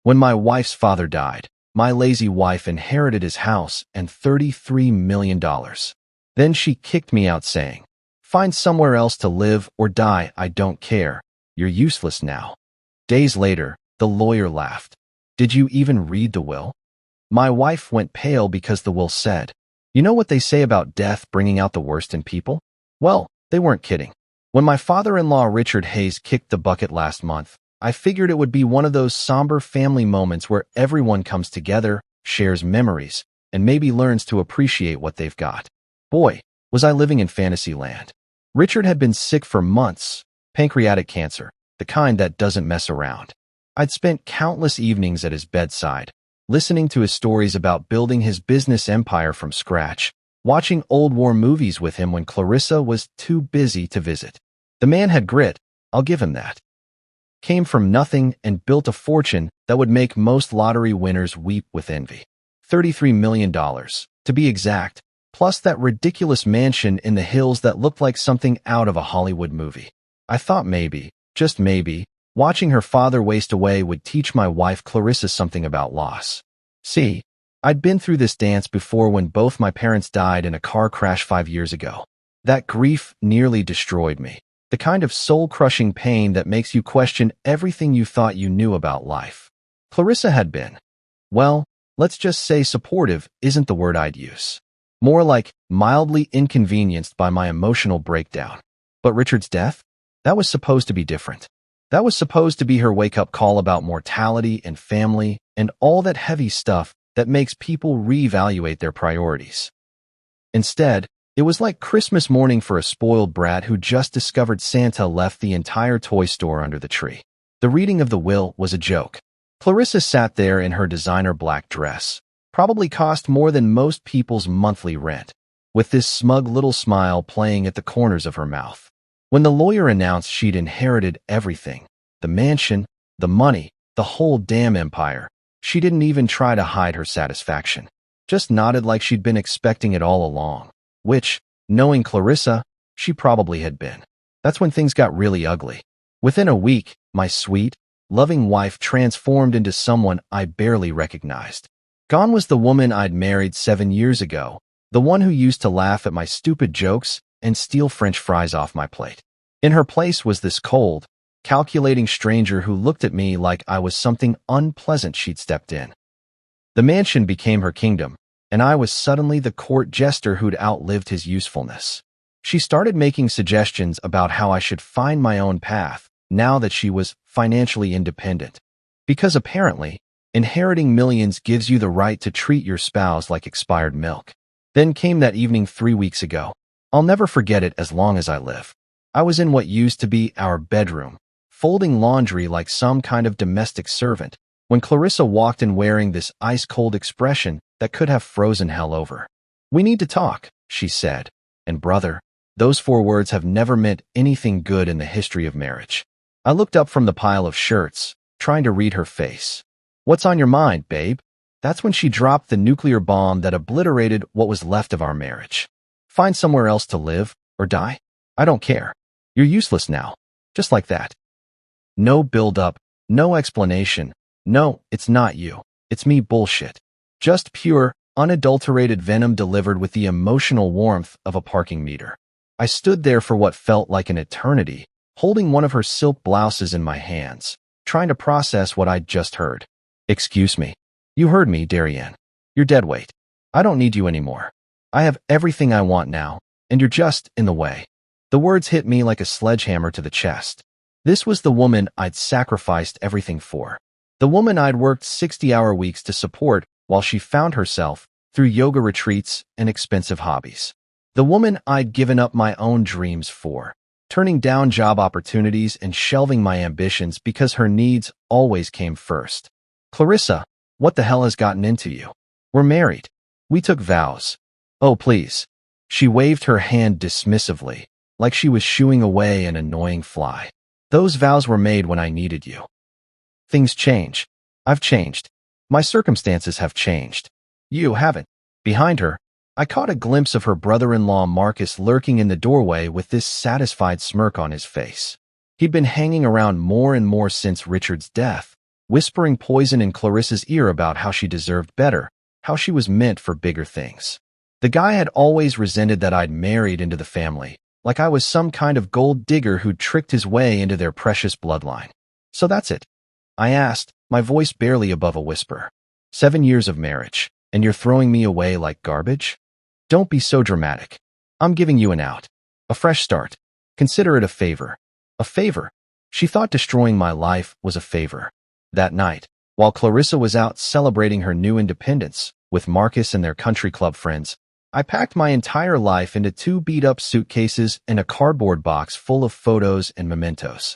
When my wife's father died, my lazy wife inherited his house and $33 million. Then she kicked me out saying, "Find somewhere else to live or die, I don't care. You're useless now." Days later, the lawyer laughed. "Did you even read the will?" My wife went pale because the will said, "You know what they say about death bringing out the worst in people?" Well, they weren't kidding. When my father-in-law Richard Hayes kicked the bucket last month, I figured it would be one of those somber family moments where everyone comes together, shares memories, and maybe learns to appreciate what they've got. Boy, was I living in fantasy land. Richard had been sick for months, pancreatic cancer, the kind that doesn't mess around. I'd spent countless evenings at his bedside, listening to his stories about building his business empire from scratch, watching old war movies with him when Clarissa was too busy to visit. The man had grit, I'll give him that. Came from nothing and built a fortune that would make most lottery winners weep with envy. $33 million, to be exact, plus that ridiculous mansion in the hills that looked like something out of a Hollywood movie. I thought maybe, just maybe, watching her father waste away would teach my wife Clarissa something about loss. See, I'd been through this dance before when both my parents died in a car crash 5 years ago. That grief nearly destroyed me. The kind of soul-crushing pain that makes you question everything you thought you knew about life. Clarissa had been, well, let's just say supportive isn't the word I'd use. More like mildly inconvenienced by my emotional breakdown. But Richard's death? That was supposed to be different. That was supposed to be her wake-up call about mortality and family and all that heavy stuff that makes people reevaluate their priorities. Instead, it was like Christmas morning for a spoiled brat who just discovered Santa left the entire toy store under the tree. The reading of the will was a joke. Clarissa sat there in her designer black dress, probably cost more than most people's monthly rent, with this smug little smile playing at the corners of her mouth. When the lawyer announced she'd inherited everything, the mansion, the money, the whole damn empire, she didn't even try to hide her satisfaction. Just nodded like she'd been expecting it all along. Which, knowing Clarissa, she probably had been. That's when things got really ugly. Within a week, my sweet, loving wife transformed into someone I barely recognized. Gone was the woman I'd married 7 years ago, the one who used to laugh at my stupid jokes and steal French fries off my plate. In her place was this cold, calculating stranger who looked at me like I was something unpleasant she'd stepped in. The mansion became her kingdom, and I was suddenly the court jester who'd outlived his usefulness. She started making suggestions about how I should find my own path now that she was financially independent. Because apparently, inheriting millions gives you the right to treat your spouse like expired milk. Then came that evening 3 weeks ago. I'll never forget it as long as I live. I was in what used to be our bedroom, folding laundry like some kind of domestic servant, when Clarissa walked in wearing this ice-cold expression that could have frozen hell over. "We need to talk," she said, and brother, those 4 words have never meant anything good in the history of marriage. I looked up from the pile of shirts, trying to read her face. "What's on your mind, babe?" That's when she dropped the nuclear bomb that obliterated what was left of our marriage. "Find somewhere else to live, or die? I don't care. You're useless now." Just like that. No build-up, no explanation. No, it's not you. It's me bullshit. Just pure, unadulterated venom delivered with the emotional warmth of a parking meter. I stood there for what felt like an eternity, holding one of her silk blouses in my hands, trying to process what I'd just heard. "Excuse me. You heard me, Darien. You're dead weight. I don't need you anymore. I have everything I want now, and you're just in the way." The words hit me like a sledgehammer to the chest. This was the woman I'd sacrificed everything for. The woman I'd worked 60-hour weeks to support while she found herself through yoga retreats and expensive hobbies. The woman I'd given up my own dreams for, turning down job opportunities and shelving my ambitions because her needs always came first. "Clarissa, what the hell has gotten into you? We're married. We took vows." "Oh, please." She waved her hand dismissively, like she was shooing away an annoying fly. "Those vows were made when I needed you." Things change. I've changed. My circumstances have changed. You haven't. Behind her, I caught a glimpse of her brother-in-law Marcus lurking in the doorway with this satisfied smirk on his face. He'd been hanging around more and more since Richard's death, whispering poison in Clarissa's ear about how she deserved better, how she was meant for bigger things. The guy had always resented that I'd married into the family, like I was some kind of gold digger who'd tricked his way into their precious bloodline. So that's it, I asked, my voice barely above a whisper. 7 years of marriage, and you're throwing me away like garbage? Don't be so dramatic. I'm giving you an out. A fresh start. Consider it a favor. A favor. She thought destroying my life was a favor. That night, while Clarissa was out celebrating her new independence with Marcus and their country club friends, I packed my entire life into 2 beat-up suitcases and a cardboard box full of photos and mementos.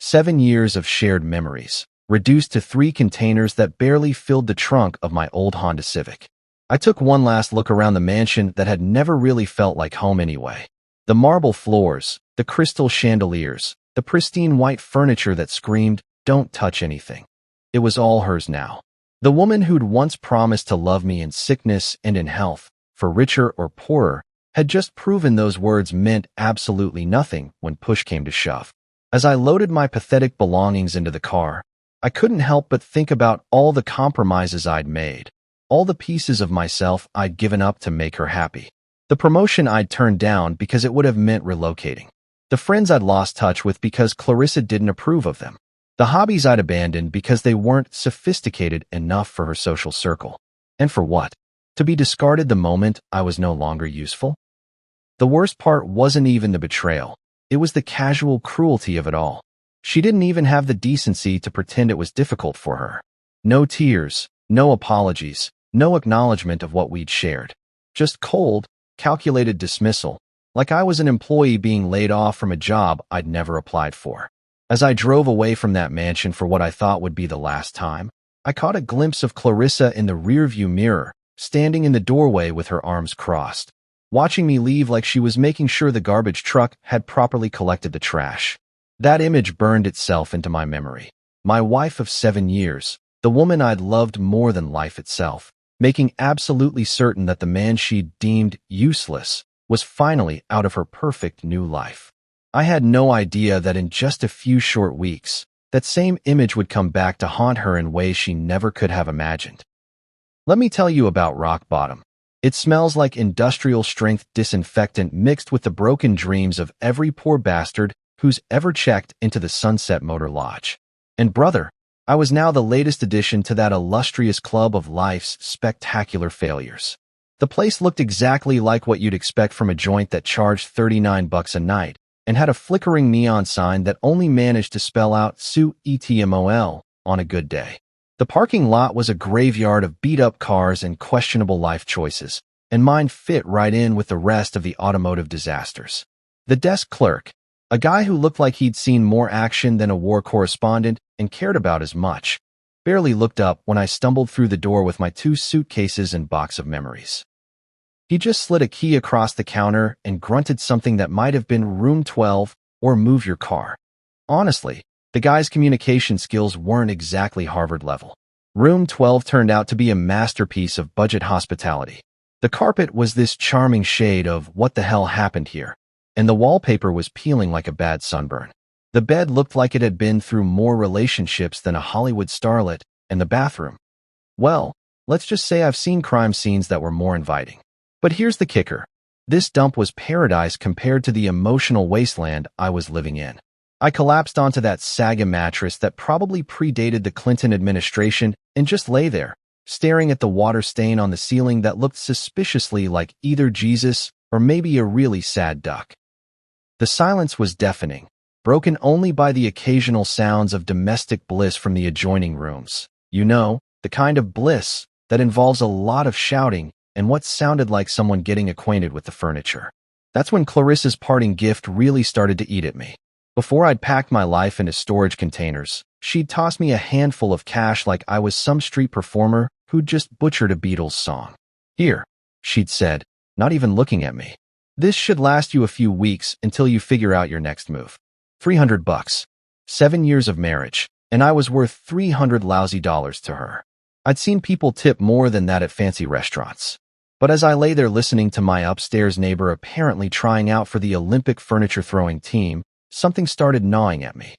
7 years of shared memories, reduced to 3 containers that barely filled the trunk of my old Honda Civic. I took one last look around the mansion that had never really felt like home anyway. The marble floors, the crystal chandeliers, the pristine white furniture that screamed, "Don't touch anything." It was all hers now. The woman who'd once promised to love me in sickness and in health, for richer or poorer, had just proven those words meant absolutely nothing when push came to shove. As I loaded my pathetic belongings into the car, I couldn't help but think about all the compromises I'd made, all the pieces of myself I'd given up to make her happy. The promotion I'd turned down because it would have meant relocating. The friends I'd lost touch with because Clarissa didn't approve of them. The hobbies I'd abandoned because they weren't sophisticated enough for her social circle. And for what? To be discarded the moment I was no longer useful? The worst part wasn't even the betrayal. It was the casual cruelty of it all. She didn't even have the decency to pretend it was difficult for her. No tears, no apologies, no acknowledgement of what we'd shared. Just cold, calculated dismissal, like I was an employee being laid off from a job I'd never applied for. As I drove away from that mansion for what I thought would be the last time, I caught a glimpse of Clarissa in the rearview mirror, standing in the doorway with her arms crossed, watching me leave like she was making sure the garbage truck had properly collected the trash. That image burned itself into my memory. My wife of 7 years, the woman I'd loved more than life itself, making absolutely certain that the man she'd deemed useless was finally out of her perfect new life. I had no idea that in just a few short weeks, that same image would come back to haunt her in ways she never could have imagined. Let me tell you about rock bottom. It smells like industrial-strength disinfectant mixed with the broken dreams of every poor bastard who's ever checked into the Sunset Motor Lodge. And brother, I was now the latest addition to that illustrious club of life's spectacular failures. The place looked exactly like what you'd expect from a joint that charged $39 a night and had a flickering neon sign that only managed to spell out Sue ETMOL on a good day. The parking lot was a graveyard of beat-up cars and questionable life choices, and mine fit right in with the rest of the automotive disasters. The desk clerk, a guy who looked like he'd seen more action than a war correspondent and cared about as much, barely looked up when I stumbled through the door with my 2 suitcases and box of memories. He just slid a key across the counter and grunted something that might have been room 12 or move your car. Honestly, the guy's communication skills weren't exactly Harvard level. Room 12 turned out to be a masterpiece of budget hospitality. The carpet was this charming shade of "what the hell happened here," and the wallpaper was peeling like a bad sunburn. The bed looked like it had been through more relationships than a Hollywood starlet, and the bathroom, well, let's just say I've seen crime scenes that were more inviting. But here's the kicker. This dump was paradise compared to the emotional wasteland I was living in. I collapsed onto that saga mattress that probably predated the Clinton administration and just lay there, staring at the water stain on the ceiling that looked suspiciously like either Jesus or maybe a really sad duck. The silence was deafening, broken only by the occasional sounds of domestic bliss from the adjoining rooms. You know, the kind of bliss that involves a lot of shouting and what sounded like someone getting acquainted with the furniture. That's when Clarissa's parting gift really started to eat at me. Before I'd packed my life into storage containers, she'd tossed me a handful of cash like I was some street performer who'd just butchered a Beatles song. "Here," she'd said, not even looking at me. "This should last you a few weeks until you figure out your next move. $300. 7 years of marriage, and I was worth $300 lousy dollars to her. I'd seen people tip more than that at fancy restaurants. But as I lay there listening to my upstairs neighbor apparently trying out for the Olympic furniture throwing team, something started gnawing at me.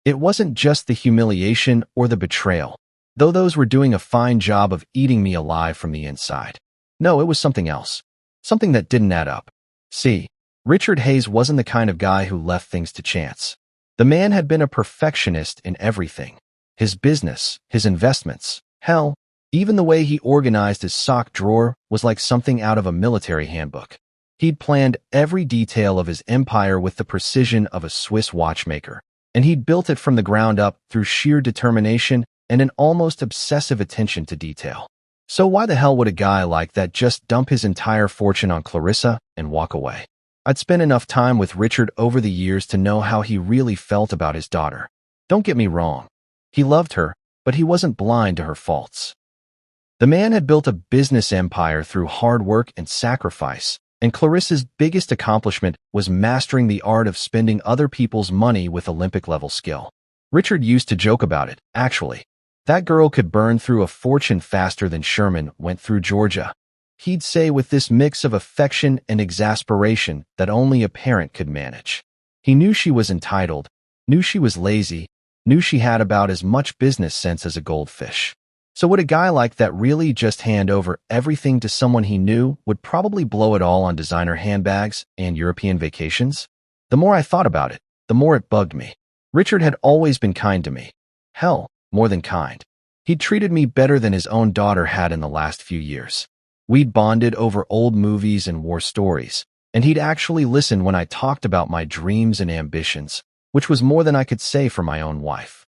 It wasn't just the humiliation or the betrayal, though those were doing a fine job of eating me alive from the inside. No, it was something else. Something that didn't add up. See, Richard Hayes wasn't the kind of guy who left things to chance. The man had been a perfectionist in everything. His business, his investments, hell, even the way he organized his sock drawer was like something out of a military handbook. He'd planned every detail of his empire with the precision of a Swiss watchmaker, and he'd built it from the ground up through sheer determination and an almost obsessive attention to detail. So why the hell would a guy like that just dump his entire fortune on Clarissa and walk away? I'd spent enough time with Richard over the years to know how he really felt about his daughter. Don't get me wrong. He loved her, but he wasn't blind to her faults. The man had built a business empire through hard work and sacrifice, and Clarissa's biggest accomplishment was mastering the art of spending other people's money with Olympic-level skill. Richard used to joke about it, actually. That girl could burn through a fortune faster than Sherman went through Georgia. He'd say with this mix of affection and exasperation that only a parent could manage. He knew she was entitled, knew she was lazy, knew she had about as much business sense as a goldfish. So would a guy like that really just hand over everything to someone he knew would probably blow it all on designer handbags and European vacations? The more I thought about it, the more it bugged me. Richard had always been kind to me. Hell, more than kind. He'd treated me better than his own daughter had in the last few years. We'd bonded over old movies and war stories, and he'd actually listened when I talked about my dreams and ambitions, which was more than I could say for my own wife.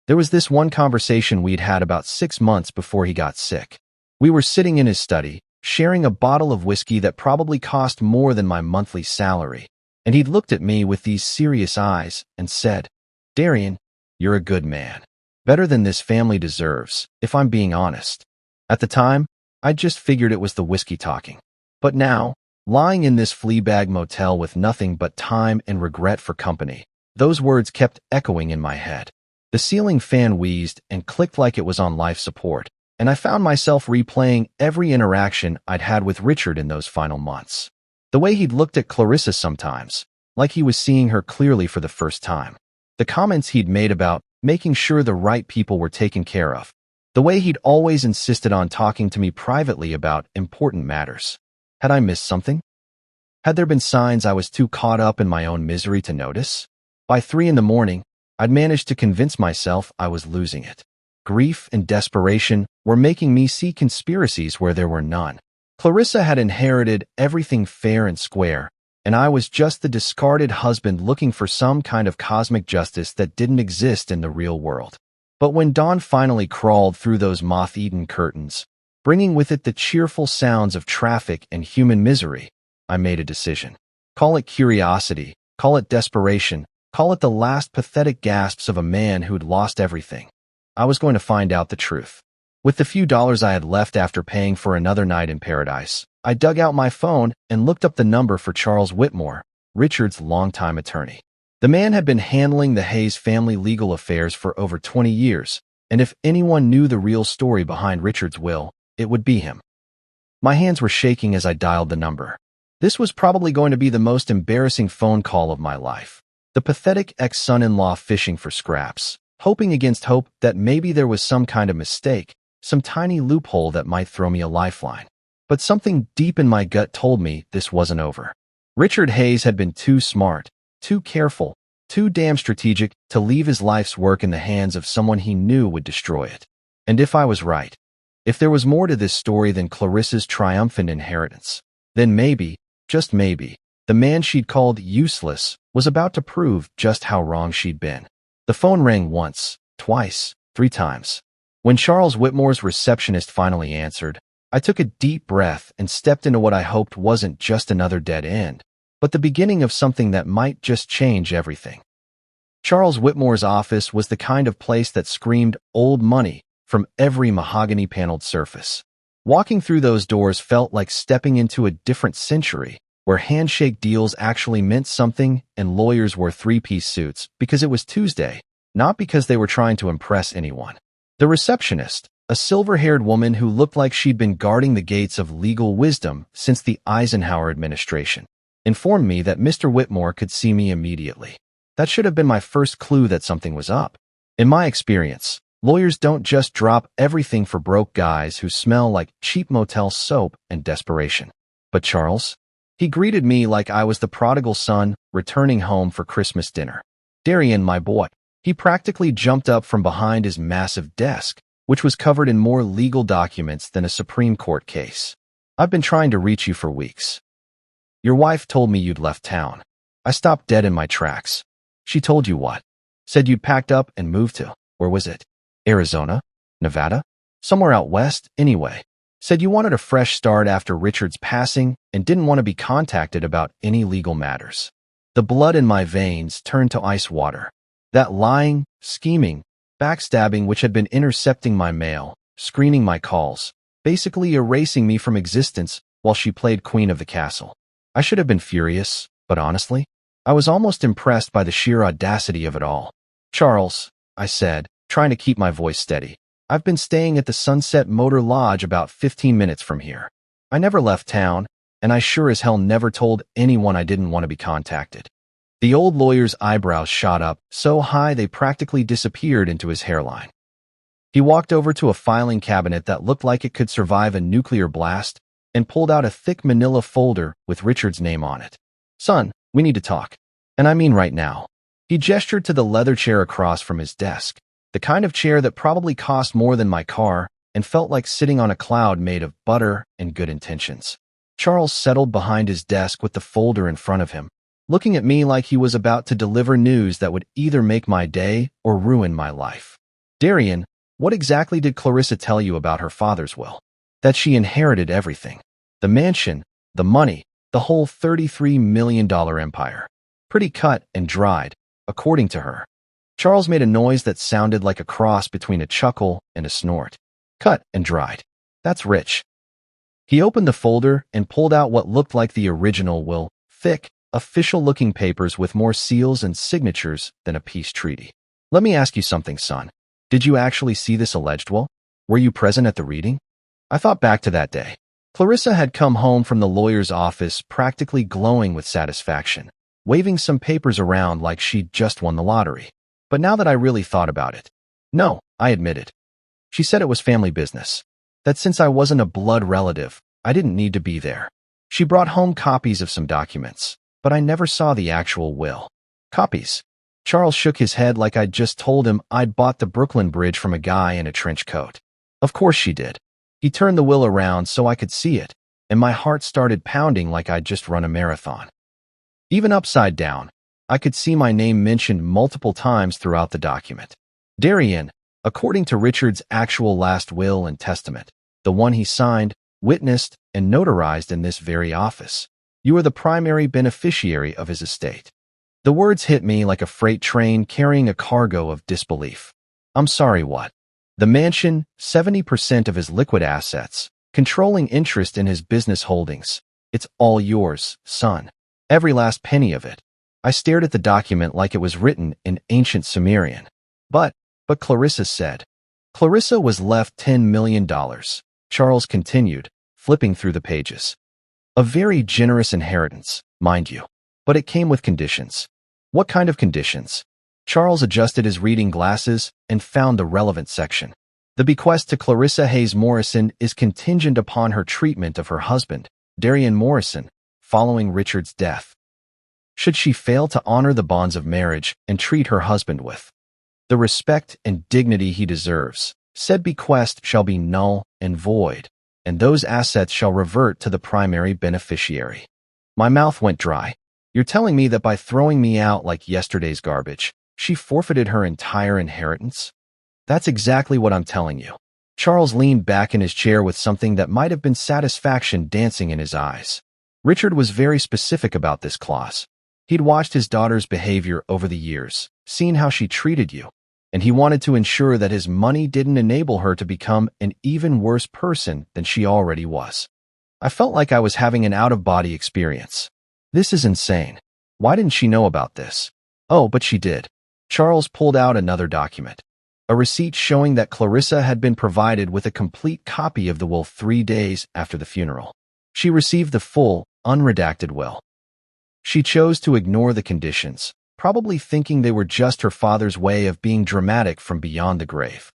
There was this one conversation we'd had about 6 months before he got sick. We were sitting in his study, sharing a bottle of whiskey that probably cost more than my monthly salary, and he'd looked at me with these serious eyes and said, "Darian, you're a good man. Better than this family deserves, if I'm being honest." At the time, I just figured it was the whiskey talking. But now, lying in this Fleabag motel with nothing but time and regret for company, those words kept echoing in my head. The ceiling fan wheezed and clicked like it was on life support, and I found myself replaying every interaction I'd had with Richard in those final months. The way he'd looked at Clarissa sometimes, like he was seeing her clearly for the first time. The comments he'd made about making sure the right people were taken care of. The way he'd always insisted on talking to me privately about important matters. Had I missed something? Had there been signs I was too caught up in my own misery to notice? By 3 in the morning, I'd managed to convince myself I was losing it. Grief and desperation were making me see conspiracies where there were none. Clarissa had inherited everything fair and square, and I was just the discarded husband looking for some kind of cosmic justice that didn't exist in the real world. But when dawn finally crawled through those moth-eaten curtains, bringing with it the cheerful sounds of traffic and human misery, I made a decision. Call it curiosity, call it desperation, call it the last pathetic gasps of a man who'd lost everything. I was going to find out the truth. With the few dollars I had left after paying for another night in paradise, I dug out my phone and looked up the number for Charles Whitmore, Richard's longtime attorney. The man had been handling the Hayes family legal affairs for over 20 years, and if anyone knew the real story behind Richard's will, it would be him. My hands were shaking as I dialed the number. This was probably going to be the most embarrassing phone call of my life. The pathetic ex-son-in-law fishing for scraps, hoping against hope that maybe there was some kind of mistake, some tiny loophole that might throw me a lifeline. But something deep in my gut told me this wasn't over. Richard Hayes had been too smart, too careful, too damn strategic to leave his life's work in the hands of someone he knew would destroy it. And if I was right, if there was more to this story than Clarissa's triumphant inheritance, then maybe, just maybe, the man she'd called useless was about to prove just how wrong she'd been. The phone rang once, twice, 3 times. When Charles Whitmore's receptionist finally answered, I took a deep breath and stepped into what I hoped wasn't just another dead end, but the beginning of something that might just change everything. Charles Whitmore's office was the kind of place that screamed old money from every mahogany-paneled surface. Walking through those doors felt like stepping into a different century, where handshake deals actually meant something and lawyers wore 3-piece suits because it was Tuesday, not because they were trying to impress anyone. The receptionist, a silver-haired woman who looked like she'd been guarding the gates of legal wisdom since the Eisenhower administration, informed me that Mr. Whitmore could see me immediately. That should have been my first clue that something was up. In my experience, lawyers don't just drop everything for broke guys who smell like cheap motel soap and desperation. But Charles? He greeted me like I was the prodigal son returning home for Christmas dinner. Darian, my boy. He practically jumped up from behind his massive desk, which was covered in more legal documents than a Supreme Court case. I've been trying to reach you for weeks. Your wife told me you'd left town. I stopped dead in my tracks. She told you what? Said you'd packed up and moved to, where was it? Arizona? Nevada? Somewhere out west, anyway. Said you wanted a fresh start after Richard's passing and didn't want to be contacted about any legal matters. The blood in my veins turned to ice water. That lying, scheming, backstabbing which had been intercepting my mail, screening my calls, basically erasing me from existence while she played queen of the castle. I should have been furious, but honestly, I was almost impressed by the sheer audacity of it all. Charles, I said, trying to keep my voice steady, I've been staying at the Sunset Motor Lodge about 15 minutes from here. I never left town, and I sure as hell never told anyone I didn't want to be contacted. The old lawyer's eyebrows shot up so high they practically disappeared into his hairline. He walked over to a filing cabinet that looked like it could survive a nuclear blast and pulled out a thick manila folder with Richard's name on it. Son, we need to talk. And I mean right now. He gestured to the leather chair across from his desk, the kind of chair that probably cost more than my car and felt like sitting on a cloud made of butter and good intentions. Charles settled behind his desk with the folder in front of him, looking at me like he was about to deliver news that would either make my day or ruin my life. Darian, what exactly did Clarissa tell you about her father's will? That she inherited everything. The mansion, the money, the whole $33 million empire. Pretty cut and dried, according to her. Charles made a noise that sounded like a cross between a chuckle and a snort. Cut and dried. That's rich. He opened the folder and pulled out what looked like the original will, thick, official-looking papers with more seals and signatures than a peace treaty. Let me ask you something, son. Did you actually see this alleged will? Were you present at the reading? I thought back to that day. Clarissa had come home from the lawyer's office practically glowing with satisfaction, waving some papers around like she'd just won the lottery. But now that I really thought about it, no, I admitted. She said it was family business. That since I wasn't a blood relative, I didn't need to be there. She brought home copies of some documents, but I never saw the actual will. Copies. Charles shook his head like I'd just told him I'd bought the Brooklyn Bridge from a guy in a trench coat. Of course she did. He turned the will around so I could see it, and my heart started pounding like I'd just run a marathon. Even upside down, I could see my name mentioned multiple times throughout the document. Darian, according to Richard's actual last will and testament, the one he signed, witnessed, and notarized in this very office, you are the primary beneficiary of his estate. The words hit me like a freight train carrying a cargo of disbelief. I'm sorry, what? The mansion, 70% of his liquid assets, controlling interest in his business holdings. It's all yours, son. Every last penny of it. I stared at the document like it was written in ancient Sumerian. But Clarissa said. Clarissa was left $10 million, Charles continued, flipping through the pages. A very generous inheritance, mind you, but it came with conditions. What kind of conditions? Charles adjusted his reading glasses and found the relevant section. The bequest to Clarissa Hayes Morrison is contingent upon her treatment of her husband, Darian Morrison, following Richard's death. Should she fail to honor the bonds of marriage and treat her husband with the respect and dignity he deserves, said bequest shall be null and void, and those assets shall revert to the primary beneficiary. My mouth went dry. You're telling me that by throwing me out like yesterday's garbage, she forfeited her entire inheritance? That's exactly what I'm telling you. Charles leaned back in his chair with something that might have been satisfaction dancing in his eyes. Richard was very specific about this clause. He'd watched his daughter's behavior over the years, seen how she treated you, and he wanted to ensure that his money didn't enable her to become an even worse person than she already was. I felt like I was having an out-of-body experience. This is insane. Why didn't she know about this? Oh, but she did. Charles pulled out another document. A receipt showing that Clarissa had been provided with a complete copy of the will 3 days after the funeral. She received the full, unredacted will. She chose to ignore the conditions, probably thinking they were just her father's way of being dramatic from beyond the grave.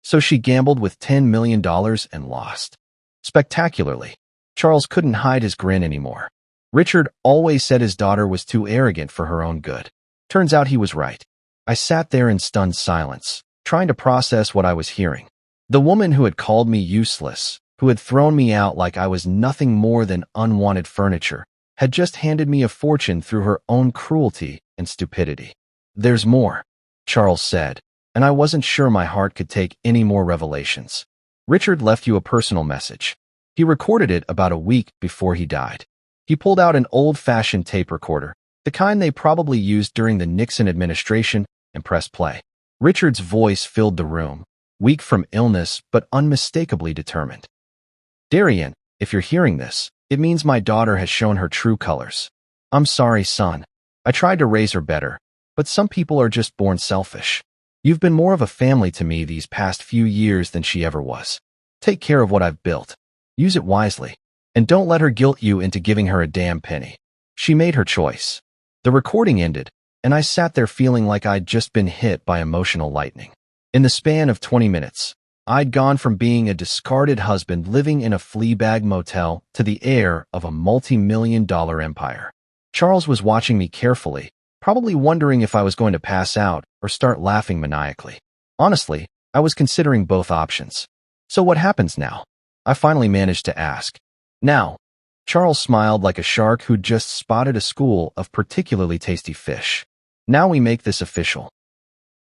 So she gambled with $10 million and lost. Spectacularly. Charles couldn't hide his grin anymore. Richard always said his daughter was too arrogant for her own good. Turns out he was right. I sat there in stunned silence, trying to process what I was hearing. The woman who had called me useless, who had thrown me out like I was nothing more than unwanted furniture, had just handed me a fortune through her own cruelty and stupidity. "There's more," Charles said, and I wasn't sure my heart could take any more revelations. "Richard left you a personal message. He recorded it about a week before he died." He pulled out an old-fashioned tape recorder, the kind they probably used during the Nixon administration, and pressed play. Richard's voice filled the room, weak from illness but unmistakably determined. "Darian, if you're hearing this, it means my daughter has shown her true colors. I'm sorry, son. I tried to raise her better, but some people are just born selfish. You've been more of a family to me these past few years than she ever was. Take care of what I've built. Use it wisely. And don't let her guilt you into giving her a damn penny." She made her choice. The recording ended, and I sat there feeling like I'd just been hit by emotional lightning. In the span of 20 minutes, I'd gone from being a discarded husband living in a Fleabag motel to the heir of a multi-million-dollar empire. Charles was watching me carefully, probably wondering if I was going to pass out or start laughing maniacally. Honestly, I was considering both options. "So what happens now?" I finally managed to ask. "Now," Charles smiled like a shark who'd just spotted a school of particularly tasty fish. "Now we make this official.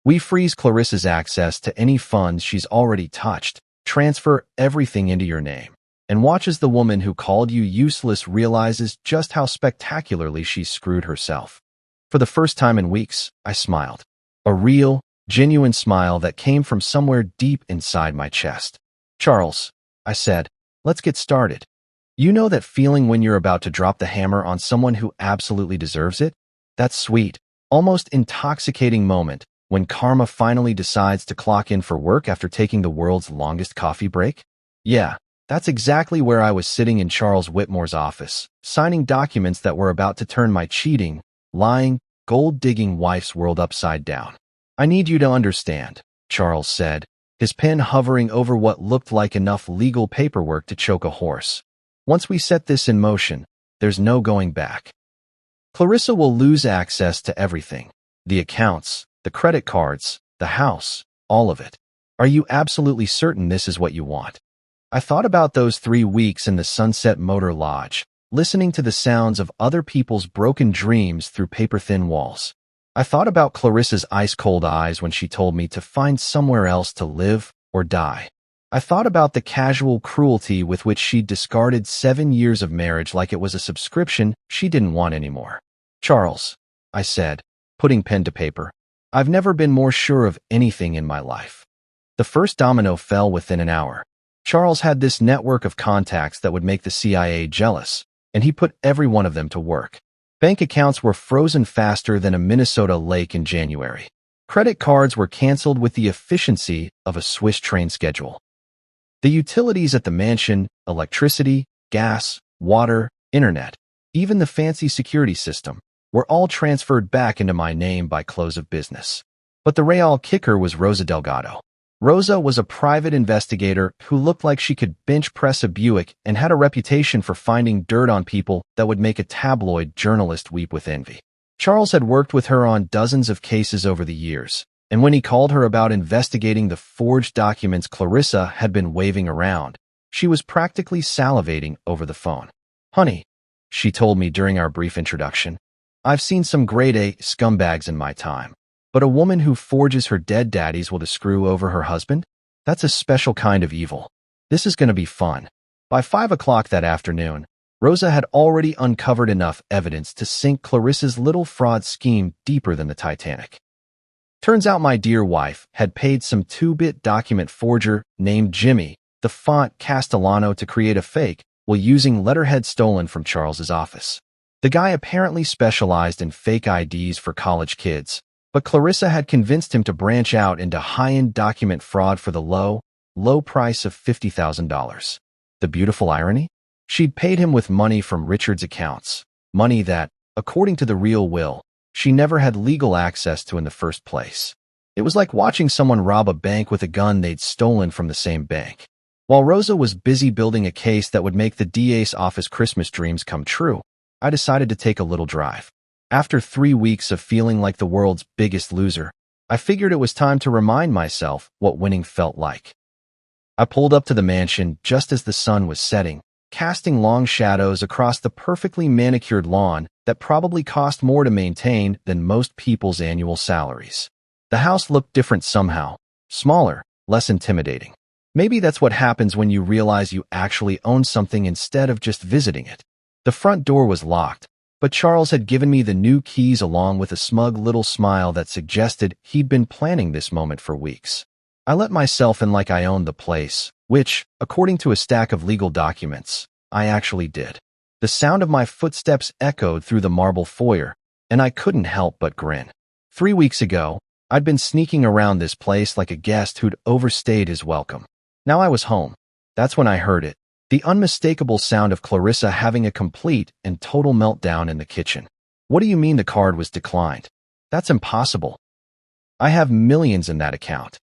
We freeze Clarissa's access to any funds she's already touched, transfer everything into your name, and watch as the woman who called you useless realizes just how spectacularly she's screwed herself." For the first time in weeks, I smiled. A real, genuine smile that came from somewhere deep inside my chest. "Charles," I said, "let's get started. You know that feeling when you're about to drop the hammer on someone who absolutely deserves it? That sweet, almost intoxicating moment when karma finally decides to clock in for work after taking the world's longest coffee break? Yeah, that's exactly where I was sitting in Charles Whitmore's office, signing documents that were about to turn my cheating, lying, gold-digging wife's world upside down. "I need you to understand," Charles said, his pen hovering over what looked like enough legal paperwork to choke a horse. "Once we set this in motion, there's no going back. Clarissa will lose access to everything. The accounts, the credit cards, the house, all of it. Are you absolutely certain this is what you want?" I thought about those 3 weeks in the Sunset Motor Lodge, listening to the sounds of other people's broken dreams through paper-thin walls. I thought about Clarissa's ice-cold eyes when she told me to find somewhere else to live or die. I thought about the casual cruelty with which she'd discarded 7 years of marriage like it was a subscription she didn't want anymore. "Charles," I said, putting pen to paper, "I've never been more sure of anything in my life." The first domino fell within an hour. Charles had this network of contacts that would make the CIA jealous, and he put every one of them to work. Bank accounts were frozen faster than a Minnesota lake in January. Credit cards were canceled with the efficiency of a Swiss train schedule. The utilities at the mansion, electricity, gas, water, internet, even the fancy security system, were all transferred back into my name by close of business. But the real kicker was Rosa Delgado. Rosa was a private investigator who looked like she could bench press a Buick and had a reputation for finding dirt on people that would make a tabloid journalist weep with envy. Charles had worked with her on dozens of cases over the years, and when he called her about investigating the forged documents Clarissa had been waving around, she was practically salivating over the phone. "Honey," she told me during our brief introduction, "I've seen some grade-A scumbags in my time, but a woman who forges her dead daddy's will to screw over her husband? That's a special kind of evil. This is going to be fun." By 5 o'clock that afternoon, Rosa had already uncovered enough evidence to sink Clarissa's little fraud scheme deeper than the Titanic. Turns out my dear wife had paid some 2-bit document forger named Jimmy, the font Castellano, to create a fake while using letterhead stolen from Charles's office. The guy apparently specialized in fake IDs for college kids, but Clarissa had convinced him to branch out into high-end document fraud for the low price of $50,000. The beautiful irony? She'd paid him with money from Richard's accounts, money that, according to the real will, she never had legal access to in the first place. It was like watching someone rob a bank with a gun they'd stolen from the same bank. While Rosa was busy building a case that would make the DA's office Christmas dreams come true, I decided to take a little drive. After 3 weeks of feeling like the world's biggest loser, I figured it was time to remind myself what winning felt like. I pulled up to the mansion just as the sun was setting, casting long shadows across the perfectly manicured lawn that probably cost more to maintain than most people's annual salaries. The house looked different somehow, smaller, less intimidating. Maybe that's what happens when you realize you actually own something instead of just visiting it. The front door was locked, but Charles had given me the new keys along with a smug little smile that suggested he'd been planning this moment for weeks. I let myself in like I owned the place, which, according to a stack of legal documents, I actually did. The sound of my footsteps echoed through the marble foyer, and I couldn't help but grin. 3 weeks ago, I'd been sneaking around this place like a guest who'd overstayed his welcome. Now I was home. That's when I heard it. The unmistakable sound of Clarissa having a complete and total meltdown in the kitchen. What do you mean the card was declined? That's impossible. I have millions in that account.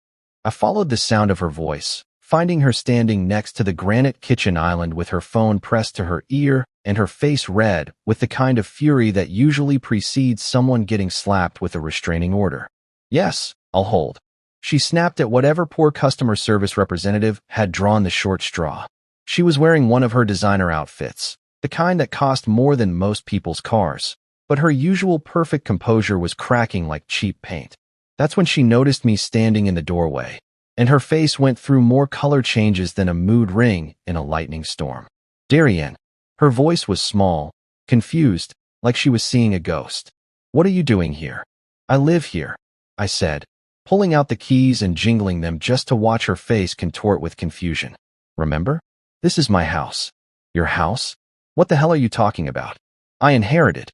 I followed the sound of her voice, finding her standing next to the granite kitchen island with her phone pressed to her ear and her face red with the kind of fury that usually precedes someone getting slapped with a restraining order. Yes, I'll hold. She snapped at whatever poor customer service representative had drawn the short straw. She was wearing one of her designer outfits, the kind that cost more than most people's cars, but her usual perfect composure was cracking like cheap paint. That's when she noticed me standing in the doorway, and her face went through more color changes than a mood ring in a lightning storm. Darian. Her voice was small, confused, like she was seeing a ghost. What are you doing here? I live here, I said, pulling out the keys and jingling them just to watch her face contort with confusion. Remember? This is my house. Your house? What the hell are you talking about? I inherited.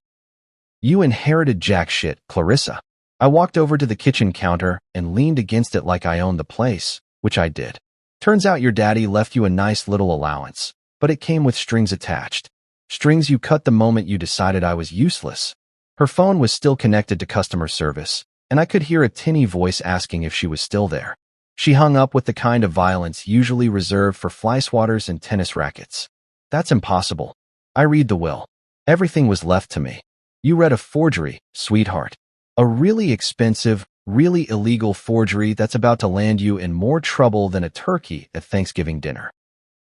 You inherited jack shit, Clarissa. I walked over to the kitchen counter and leaned against it like I owned the place, which I did. Turns out your daddy left you a nice little allowance, but it came with strings attached. Strings you cut the moment you decided I was useless. Her phone was still connected to customer service, and I could hear a tinny voice asking if she was still there. She hung up with the kind of violence usually reserved for fly swatters and tennis rackets. That's impossible. I read the will. Everything was left to me. You read a forgery, sweetheart. A really expensive, really illegal forgery that's about to land you in more trouble than a turkey at Thanksgiving dinner.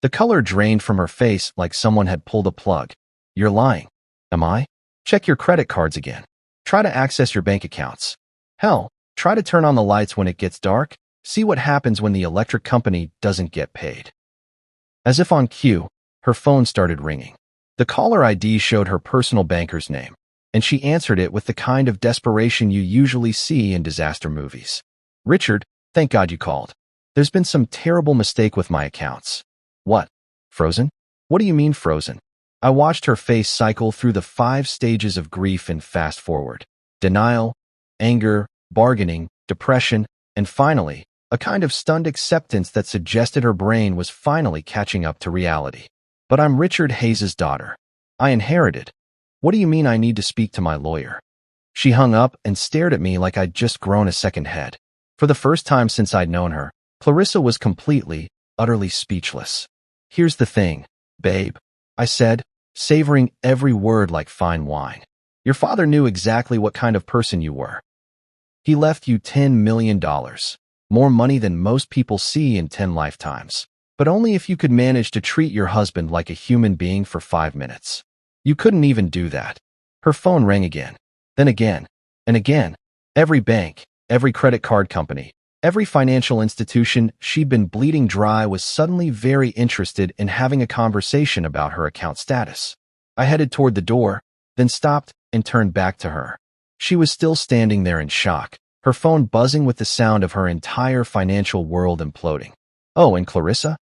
The color drained from her face like someone had pulled a plug. You're lying. Am I? Check your credit cards again. Try to access your bank accounts. Hell, try to turn on the lights when it gets dark. See what happens when the electric company doesn't get paid. As if on cue, her phone started ringing. The caller ID showed her personal banker's name, and she answered it with the kind of desperation you usually see in disaster movies. Richard, thank God you called. There's been some terrible mistake with my accounts. What? Frozen? What do you mean frozen? I watched her face cycle through the 5 stages of grief in fast forward. Denial, anger, bargaining, depression, and finally, a kind of stunned acceptance that suggested her brain was finally catching up to reality. But I'm Richard Hayes' daughter. I inherited. What do you mean I need to speak to my lawyer? She hung up and stared at me like I'd just grown a second head. For the first time since I'd known her, Clarissa was completely, utterly speechless. Here's the thing, babe, I said, savoring every word like fine wine. Your father knew exactly what kind of person you were. He left you $10 million. More money than most people see in 10 lifetimes, but only if you could manage to treat your husband like a human being for 5 minutes. You couldn't even do that. Her phone rang again, then again, and again. Every bank, every credit card company, every financial institution she'd been bleeding dry was suddenly very interested in having a conversation about her account status. I headed toward the door, then stopped and turned back to her. She was still standing there in shock, her phone buzzing with the sound of her entire financial world imploding. Oh, and Clarissa?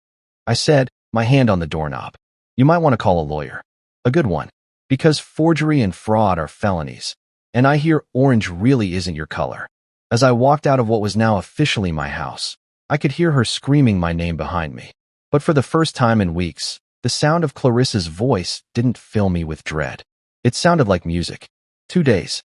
I said, my hand on the doorknob. You might want to call a lawyer. A good one. Because forgery and fraud are felonies. And I hear orange really isn't your color. As I walked out of what was now officially my house, I could hear her screaming my name behind me. But for the first time in weeks, the sound of Clarissa's voice didn't fill me with dread. It sounded like music. 2 days.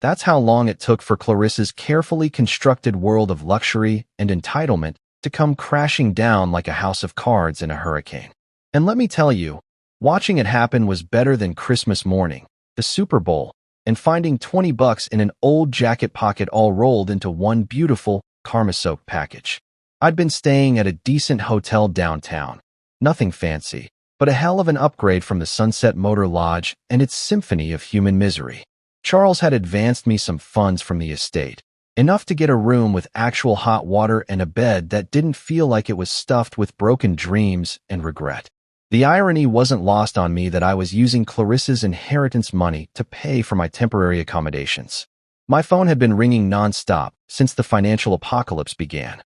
That's how long it took for Clarissa's carefully constructed world of luxury and entitlement to come crashing down like a house of cards in a hurricane. And let me tell you, watching it happen was better than Christmas morning, the Super Bowl, and finding $20 in an old jacket pocket all rolled into one beautiful, karma-soaked package. I'd been staying at a decent hotel downtown. Nothing fancy, but a hell of an upgrade from the Sunset Motor Lodge and its symphony of human misery. Charles had advanced me some funds from the estate, enough to get a room with actual hot water and a bed that didn't feel like it was stuffed with broken dreams and regret. The irony wasn't lost on me that I was using Clarissa's inheritance money to pay for my temporary accommodations. My phone had been ringing nonstop since the financial apocalypse began.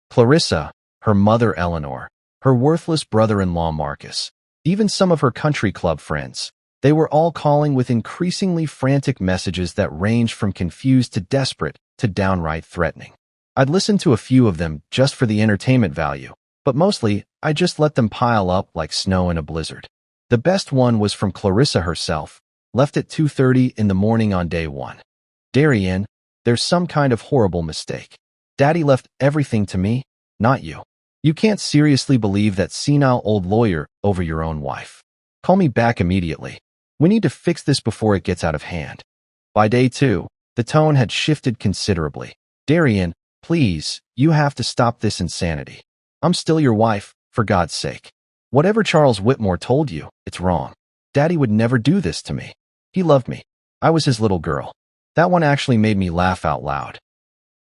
Clarissa, her mother Eleanor, her worthless brother-in-law Marcus, even some of her country club friends. They were all calling with increasingly frantic messages that ranged from confused to desperate to downright threatening. I'd listened to a few of them just for the entertainment value, but mostly I just let them pile up like snow in a blizzard. The best one was from Clarissa herself, left at 2:30 in the morning on day one. Darian, there's some kind of horrible mistake. Daddy left everything to me, not you. You can't seriously believe that senile old lawyer over your own wife. Call me back immediately. We need to fix this before it gets out of hand. By day two, the tone had shifted considerably. Darian, please, you have to stop this insanity. I'm still your wife, for God's sake. Whatever Charles Whitmore told you, it's wrong. Daddy would never do this to me. He loved me. I was his little girl. That one actually made me laugh out loud.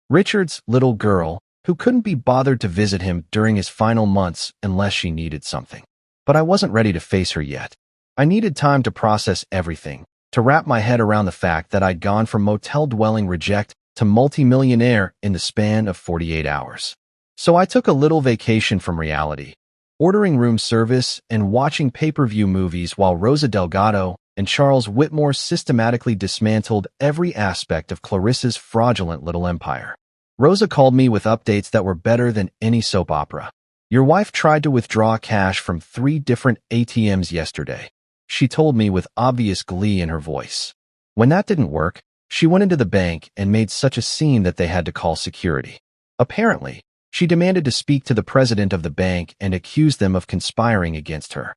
Richard's little girl, who couldn't be bothered to visit him during his final months unless she needed something. But I wasn't ready to face her yet. I needed time to process everything, to wrap my head around the fact that I'd gone from motel-dwelling reject to multimillionaire in the span of 48 hours. So I took a little vacation from reality, ordering room service and watching pay-per-view movies while Rosa Delgado and Charles Whitmore systematically dismantled every aspect of Clarissa's fraudulent little empire. Rosa called me with updates that were better than any soap opera. Your wife tried to withdraw cash from 3 different ATMs yesterday, she told me with obvious glee in her voice. When that didn't work, she went into the bank and made such a scene that they had to call security. Apparently, she demanded to speak to the president of the bank and accused them of conspiring against her.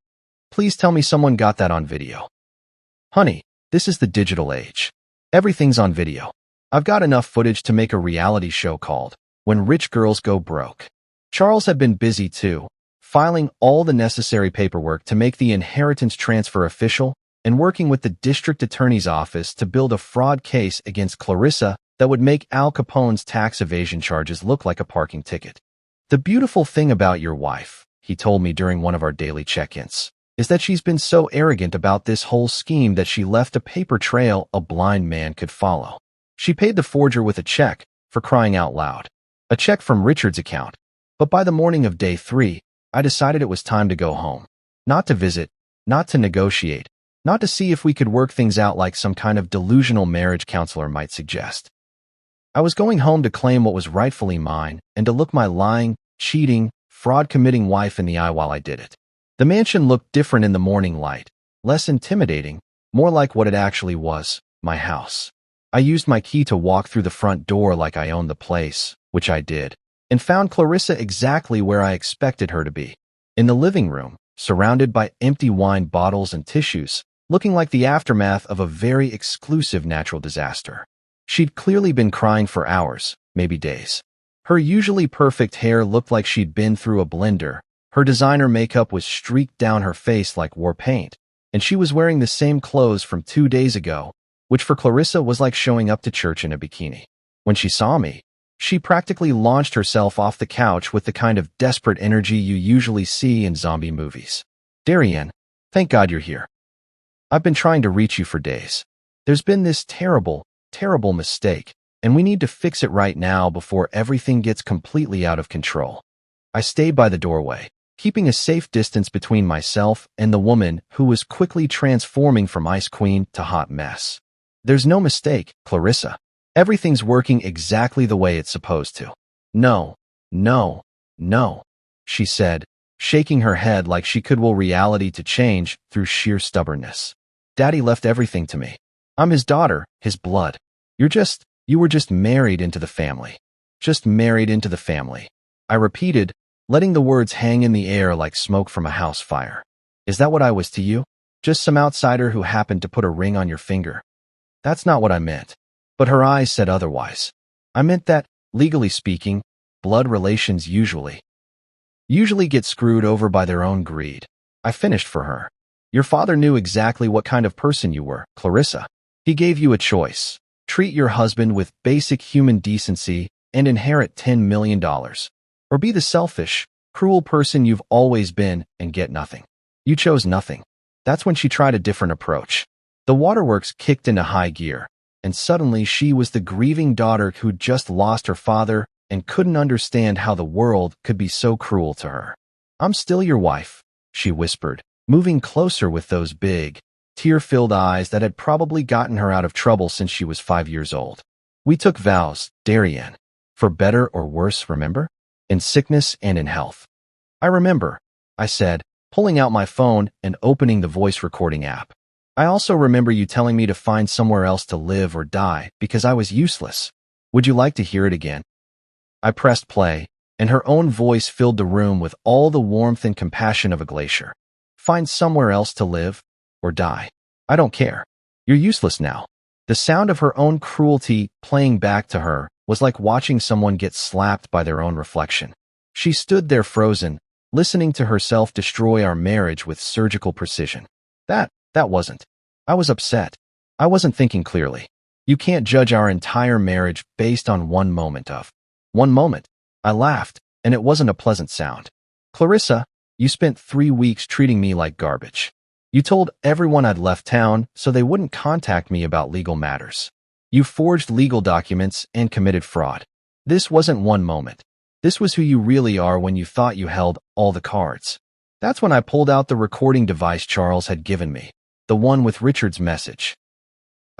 Please tell me someone got that on video. Honey, this is the digital age. Everything's on video. I've got enough footage to make a reality show called When Rich Girls Go Broke. Charles had been busy too, filing all the necessary paperwork to make the inheritance transfer official and working with the district attorney's office to build a fraud case against Clarissa that would make Al Capone's tax evasion charges look like a parking ticket. The beautiful thing about your wife, he told me during one of our daily check-ins, is that she's been so arrogant about this whole scheme that she left a paper trail a blind man could follow. She paid the forger with a check, for crying out loud. A check from Richard's account. But by the morning of day 3, I decided it was time to go home. Not to visit, not to negotiate, not to see if we could work things out like some kind of delusional marriage counselor might suggest. I was going home to claim what was rightfully mine and to look my lying, cheating, fraud-committing wife in the eye while I did it. The mansion looked different in the morning light, less intimidating, more like what it actually was, my house. I used my key to walk through the front door like I owned the place, which I did, and found Clarissa exactly where I expected her to be. In the living room, surrounded by empty wine bottles and tissues, looking like the aftermath of a very exclusive natural disaster. She'd clearly been crying for hours, maybe days. Her usually perfect hair looked like she'd been through a blender, her designer makeup was streaked down her face like war paint, and she was wearing the same clothes from 2 days ago, which for Clarissa was like showing up to church in a bikini. When she saw me, she practically launched herself off the couch with the kind of desperate energy you usually see in zombie movies. Darian, thank God you're here. I've been trying to reach you for days. There's been this terrible mistake, and we need to fix it right now before everything gets completely out of control. I stayed by the doorway, keeping a safe distance between myself and the woman who was quickly transforming from ice queen to hot mess. There's no mistake, Clarissa. Everything's working exactly the way it's supposed to. No, she said, shaking her head like she could will reality to change through sheer stubbornness. Daddy left everything to me. I'm his daughter, his blood. You were just married into the family. Just married into the family. I repeated, letting the words hang in the air like smoke from a house fire. Is that what I was to you? Just some outsider who happened to put a ring on your finger? That's not what I meant. But her eyes said otherwise. I meant that, legally speaking, blood relations usually get screwed over by their own greed. I finished for her. Your father knew exactly what kind of person you were, Clarissa. He gave you a choice. Treat your husband with basic human decency and inherit $10 million. Or be the selfish, cruel person you've always been and get nothing. You chose nothing. That's when she tried a different approach. The waterworks kicked into high gear, and suddenly she was the grieving daughter who'd just lost her father and couldn't understand how the world could be so cruel to her. I'm still your wife, she whispered, moving closer with those big, tear-filled eyes that had probably gotten her out of trouble since she was 5 years old. We took vows, Darian. For better or worse, remember? In sickness and in health. I remember, I said, pulling out my phone and opening the voice recording app. I also remember you telling me to find somewhere else to live or die because I was useless. Would you like to hear it again? I pressed play, and her own voice filled the room with all the warmth and compassion of a glacier. Find somewhere else to live or die. I don't care. You're useless now. The sound of her own cruelty playing back to her was like watching someone get slapped by their own reflection. She stood there frozen, listening to herself destroy our marriage with surgical precision. That wasn't. I was upset. I wasn't thinking clearly. You can't judge our entire marriage based on one moment. I laughed, and it wasn't a pleasant sound. Clarissa, you spent 3 weeks treating me like garbage. You told everyone I'd left town so they wouldn't contact me about legal matters. You forged legal documents and committed fraud. This wasn't one moment. This was who you really are when you thought you held all the cards. That's when I pulled out the recording device Charles had given me, the one with Richard's message.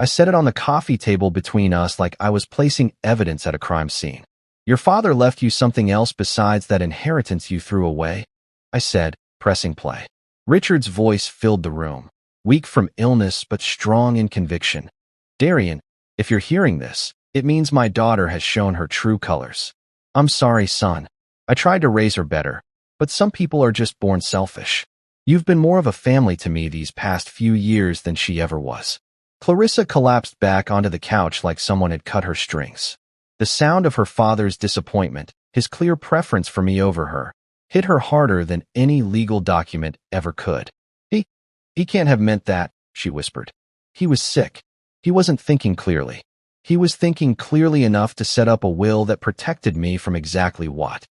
I set it on the coffee table between us like I was placing evidence at a crime scene. Your father left you something else besides that inheritance you threw away, I said, pressing play. Richard's voice filled the room, weak from illness but strong in conviction. Darian, if you're hearing this, it means my daughter has shown her true colors. I'm sorry, son. I tried to raise her better, but some people are just born selfish. You've been more of a family to me these past few years than she ever was. Clarissa collapsed back onto the couch like someone had cut her strings. The sound of her father's disappointment, his clear preference for me over her, hit her harder than any legal document ever could. He can't have meant that, she whispered. He was sick. He wasn't thinking clearly. He was thinking clearly enough to set up a will that protected me from exactly what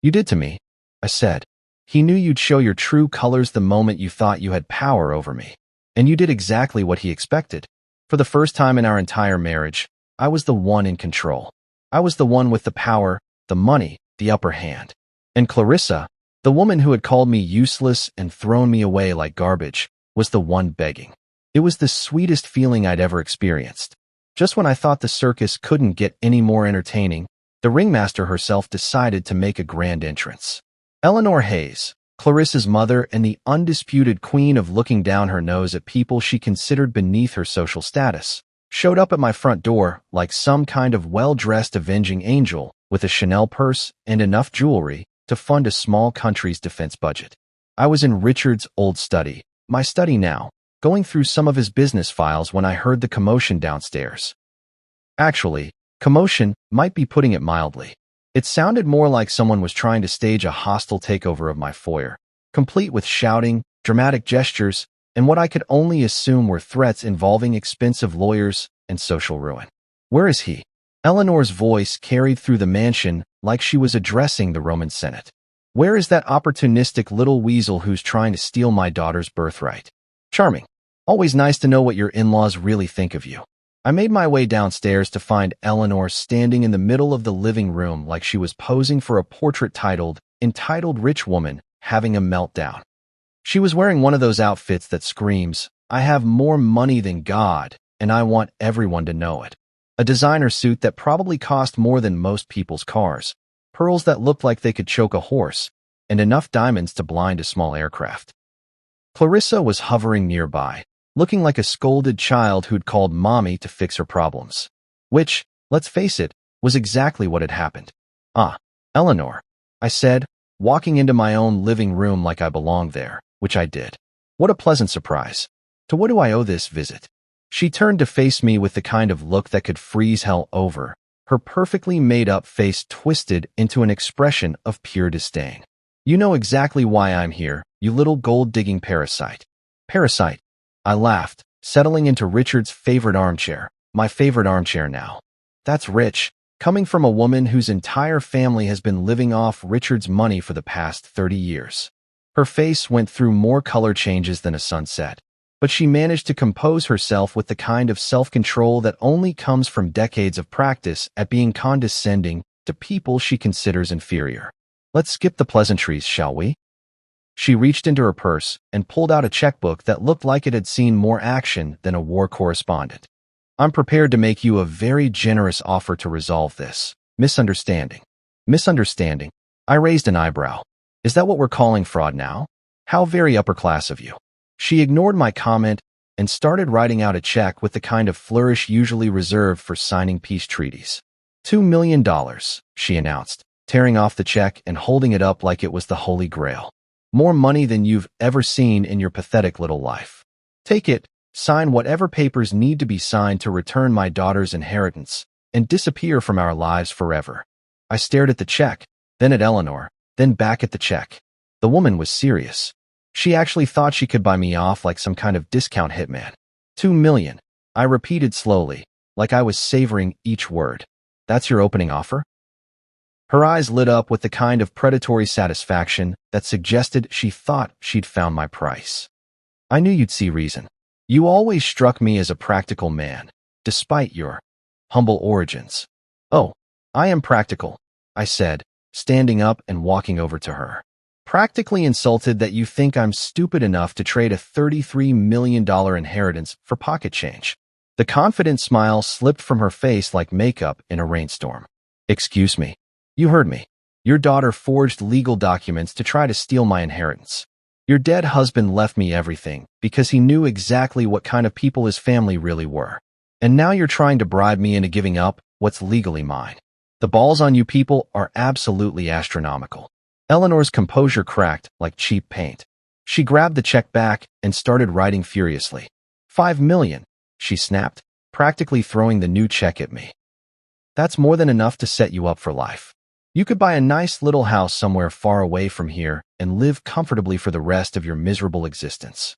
you did to me, I said. He knew you'd show your true colors the moment you thought you had power over me. And you did exactly what he expected. For the first time in our entire marriage, I was the one in control. I was the one with the power, the money, the upper hand. And Clarissa, the woman who had called me useless and thrown me away like garbage, was the one begging. It was the sweetest feeling I'd ever experienced. Just when I thought the circus couldn't get any more entertaining, the ringmaster herself decided to make a grand entrance. Eleanor Hayes, Clarissa's mother and the undisputed queen of looking down her nose at people she considered beneath her social status, showed up at my front door like some kind of well-dressed avenging angel with a Chanel purse and enough jewelry to fund a small country's defense budget. I was in Richard's old study, my study now, going through some of his business files when I heard the commotion downstairs. Actually, commotion might be putting it mildly. It sounded more like someone was trying to stage a hostile takeover of my foyer, complete with shouting, dramatic gestures, and what I could only assume were threats involving expensive lawyers and social ruin. Where is he? Eleanor's voice carried through the mansion like she was addressing the Roman Senate. Where is that opportunistic little weasel who's trying to steal my daughter's birthright? Charming. Always nice to know what your in-laws really think of you. I made my way downstairs to find Eleanor standing in the middle of the living room like she was posing for a portrait entitled Rich Woman Having a Meltdown. She was wearing one of those outfits that screams, I have more money than God, and I want everyone to know it. A designer suit that probably cost more than most people's cars, pearls that looked like they could choke a horse, and enough diamonds to blind a small aircraft. Clarissa was hovering nearby, looking like a scolded child who'd called mommy to fix her problems. Which, let's face it, was exactly what had happened. "Ah, Eleanor," I said, walking into my own living room like I belonged there, which I did. "What a pleasant surprise. To what do I owe this visit?" She turned to face me with the kind of look that could freeze hell over, her perfectly made-up face twisted into an expression of pure disdain. "You know exactly why I'm here, you little gold-digging parasite." "Parasite?" I laughed, settling into Richard's favorite armchair, my favorite armchair now. That's rich, coming from a woman whose entire family has been living off Richard's money for the past 30 years. Her face went through more color changes than a sunset, but she managed to compose herself with the kind of self-control that only comes from decades of practice at being condescending to people she considers inferior. "Let's skip the pleasantries, shall we?" She reached into her purse and pulled out a checkbook that looked like it had seen more action than a war correspondent. "I'm prepared to make you a very generous offer to resolve this misunderstanding." "Misunderstanding?" I raised an eyebrow. "Is that what we're calling fraud now? How very upper class of you." She ignored my comment and started writing out a check with the kind of flourish usually reserved for signing peace treaties. $2 million, she announced, tearing off the check and holding it up like it was the Holy Grail. "More money than you've ever seen in your pathetic little life. Take it, sign whatever papers need to be signed to return my daughter's inheritance, and disappear from our lives forever." I stared at the check, then at Eleanor, then back at the check. The woman was serious. She actually thought she could buy me off like some kind of discount hitman. $2 million, I repeated slowly, like I was savoring each word. "That's your opening offer?" Her eyes lit up with the kind of predatory satisfaction that suggested she thought she'd found my price. "I knew you'd see reason. You always struck me as a practical man, despite your humble origins." "Oh, I am practical," I said, standing up and walking over to her. "Practically insulted that you think I'm stupid enough to trade a $33 million inheritance for pocket change." The confident smile slipped from her face like makeup in a rainstorm. "Excuse me. You heard me. Your daughter forged legal documents to try to steal my inheritance. Your dead husband left me everything because he knew exactly what kind of people his family really were. And now you're trying to bribe me into giving up what's legally mine. The balls on you people are absolutely astronomical." Eleanor's composure cracked like cheap paint. She grabbed the check back and started writing furiously. $5 million, she snapped, practically throwing the new check at me. "That's more than enough to set you up for life. You could buy a nice little house somewhere far away from here and live comfortably for the rest of your miserable existence."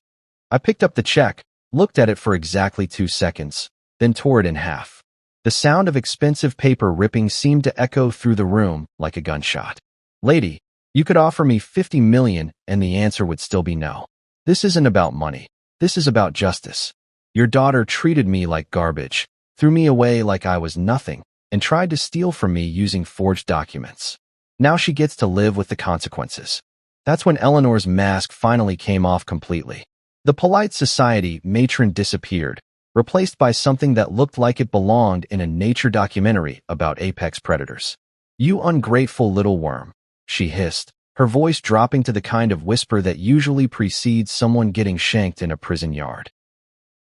I picked up the check, looked at it for exactly 2 seconds, then tore it in half. The sound of expensive paper ripping seemed to echo through the room like a gunshot. "Lady, you could offer me $50 million and the answer would still be no. This isn't about money. This is about justice. Your daughter treated me like garbage, threw me away like I was nothing, and tried to steal from me using forged documents. Now she gets to live with the consequences." That's when Eleanor's mask finally came off completely. The polite society matron disappeared, replaced by something that looked like it belonged in a nature documentary about apex predators. "You ungrateful little worm," she hissed, her voice dropping to the kind of whisper that usually precedes someone getting shanked in a prison yard.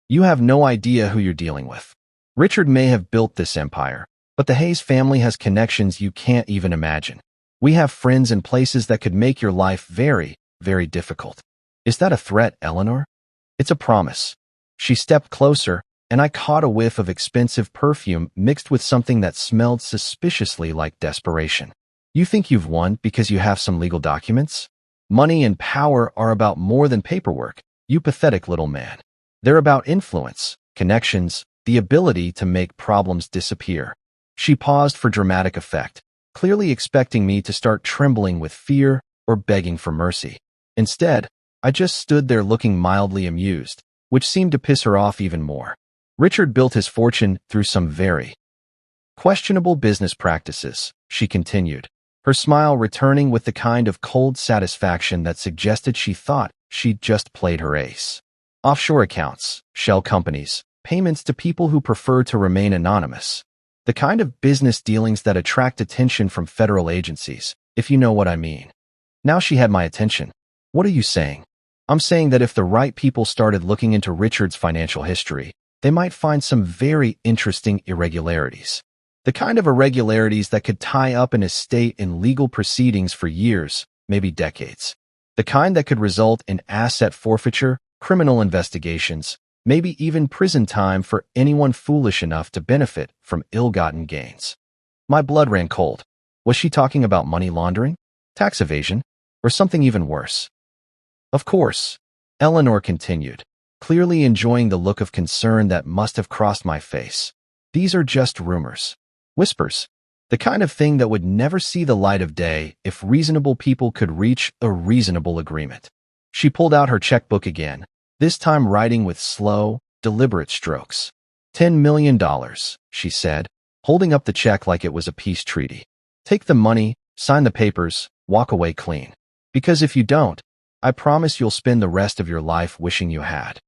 "You have no idea who you're dealing with. Richard may have built this empire, but the Hayes family has connections you can't even imagine. We have friends in places that could make your life very, very difficult." "Is that a threat, Eleanor?" "It's a promise." She stepped closer, and I caught a whiff of expensive perfume mixed with something that smelled suspiciously like desperation. "You think you've won because you have some legal documents? Money and power are about more than paperwork, you pathetic little man. They're about influence, connections, the ability to make problems disappear." She paused for dramatic effect, clearly expecting me to start trembling with fear or begging for mercy. Instead, I just stood there looking mildly amused, which seemed to piss her off even more. "Richard built his fortune through some very questionable business practices," she continued, her smile returning with the kind of cold satisfaction that suggested she thought she'd just played her ace. "Offshore accounts, shell companies, payments to people who prefer to remain anonymous. The kind of business dealings that attract attention from federal agencies, if you know what I mean." Now she had my attention. "What are you saying?" I'm saying that if the right people started looking into Richard's financial history, they might find some very interesting irregularities. The kind of irregularities that could tie up an estate in legal proceedings for years, maybe decades. The kind that could result in asset forfeiture, criminal investigations, maybe even prison time for anyone foolish enough to benefit from ill-gotten gains. My blood ran cold. Was she talking about money laundering, tax evasion, or something even worse? Of course, Eleanor continued, clearly enjoying the look of concern that must have crossed my face. These are just rumors. Whispers. The kind of thing that would never see the light of day if reasonable people could reach a reasonable agreement. She pulled out her checkbook again, this time writing with slow, deliberate strokes. $10 million, she said, holding up the check like it was a peace treaty. Take the money, sign the papers, walk away clean. Because if you don't, I promise you'll spend the rest of your life wishing you had.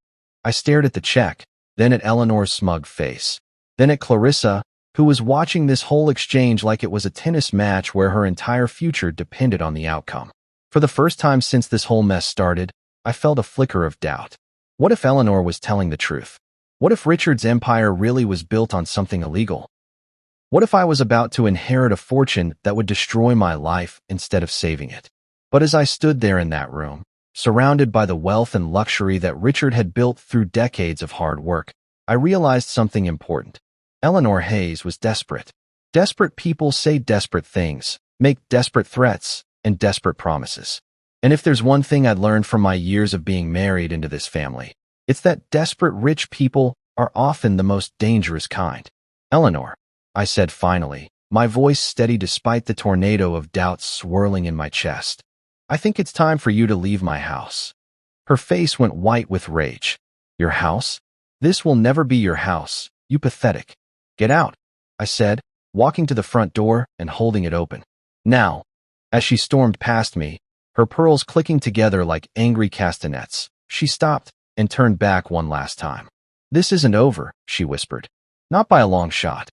I stared at the check, then at Eleanor's smug face, then at Clarissa, who was watching this whole exchange like it was a tennis match where her entire future depended on the outcome. For the first time since this whole mess started, I felt a flicker of doubt. What if Eleanor was telling the truth? What if Richard's empire really was built on something illegal? What if I was about to inherit a fortune that would destroy my life instead of saving it? But as I stood there in that room, surrounded by the wealth and luxury that Richard had built through decades of hard work, I realized something important. Eleanor Hayes was desperate. Desperate people say desperate things, make desperate threats, and desperate promises. And if there's one thing I'd learned from my years of being married into this family, it's that desperate rich people are often the most dangerous kind. Eleanor, I said finally, my voice steady despite the tornado of doubts swirling in my chest. I think it's time for you to leave my house. Her face went white with rage. Your house? This will never be your house, you pathetic. Get out, I said, walking to the front door and holding it open. Now, as she stormed past me, her pearls clicking together like angry castanets, she stopped and turned back one last time. This isn't over, she whispered. Not by a long shot.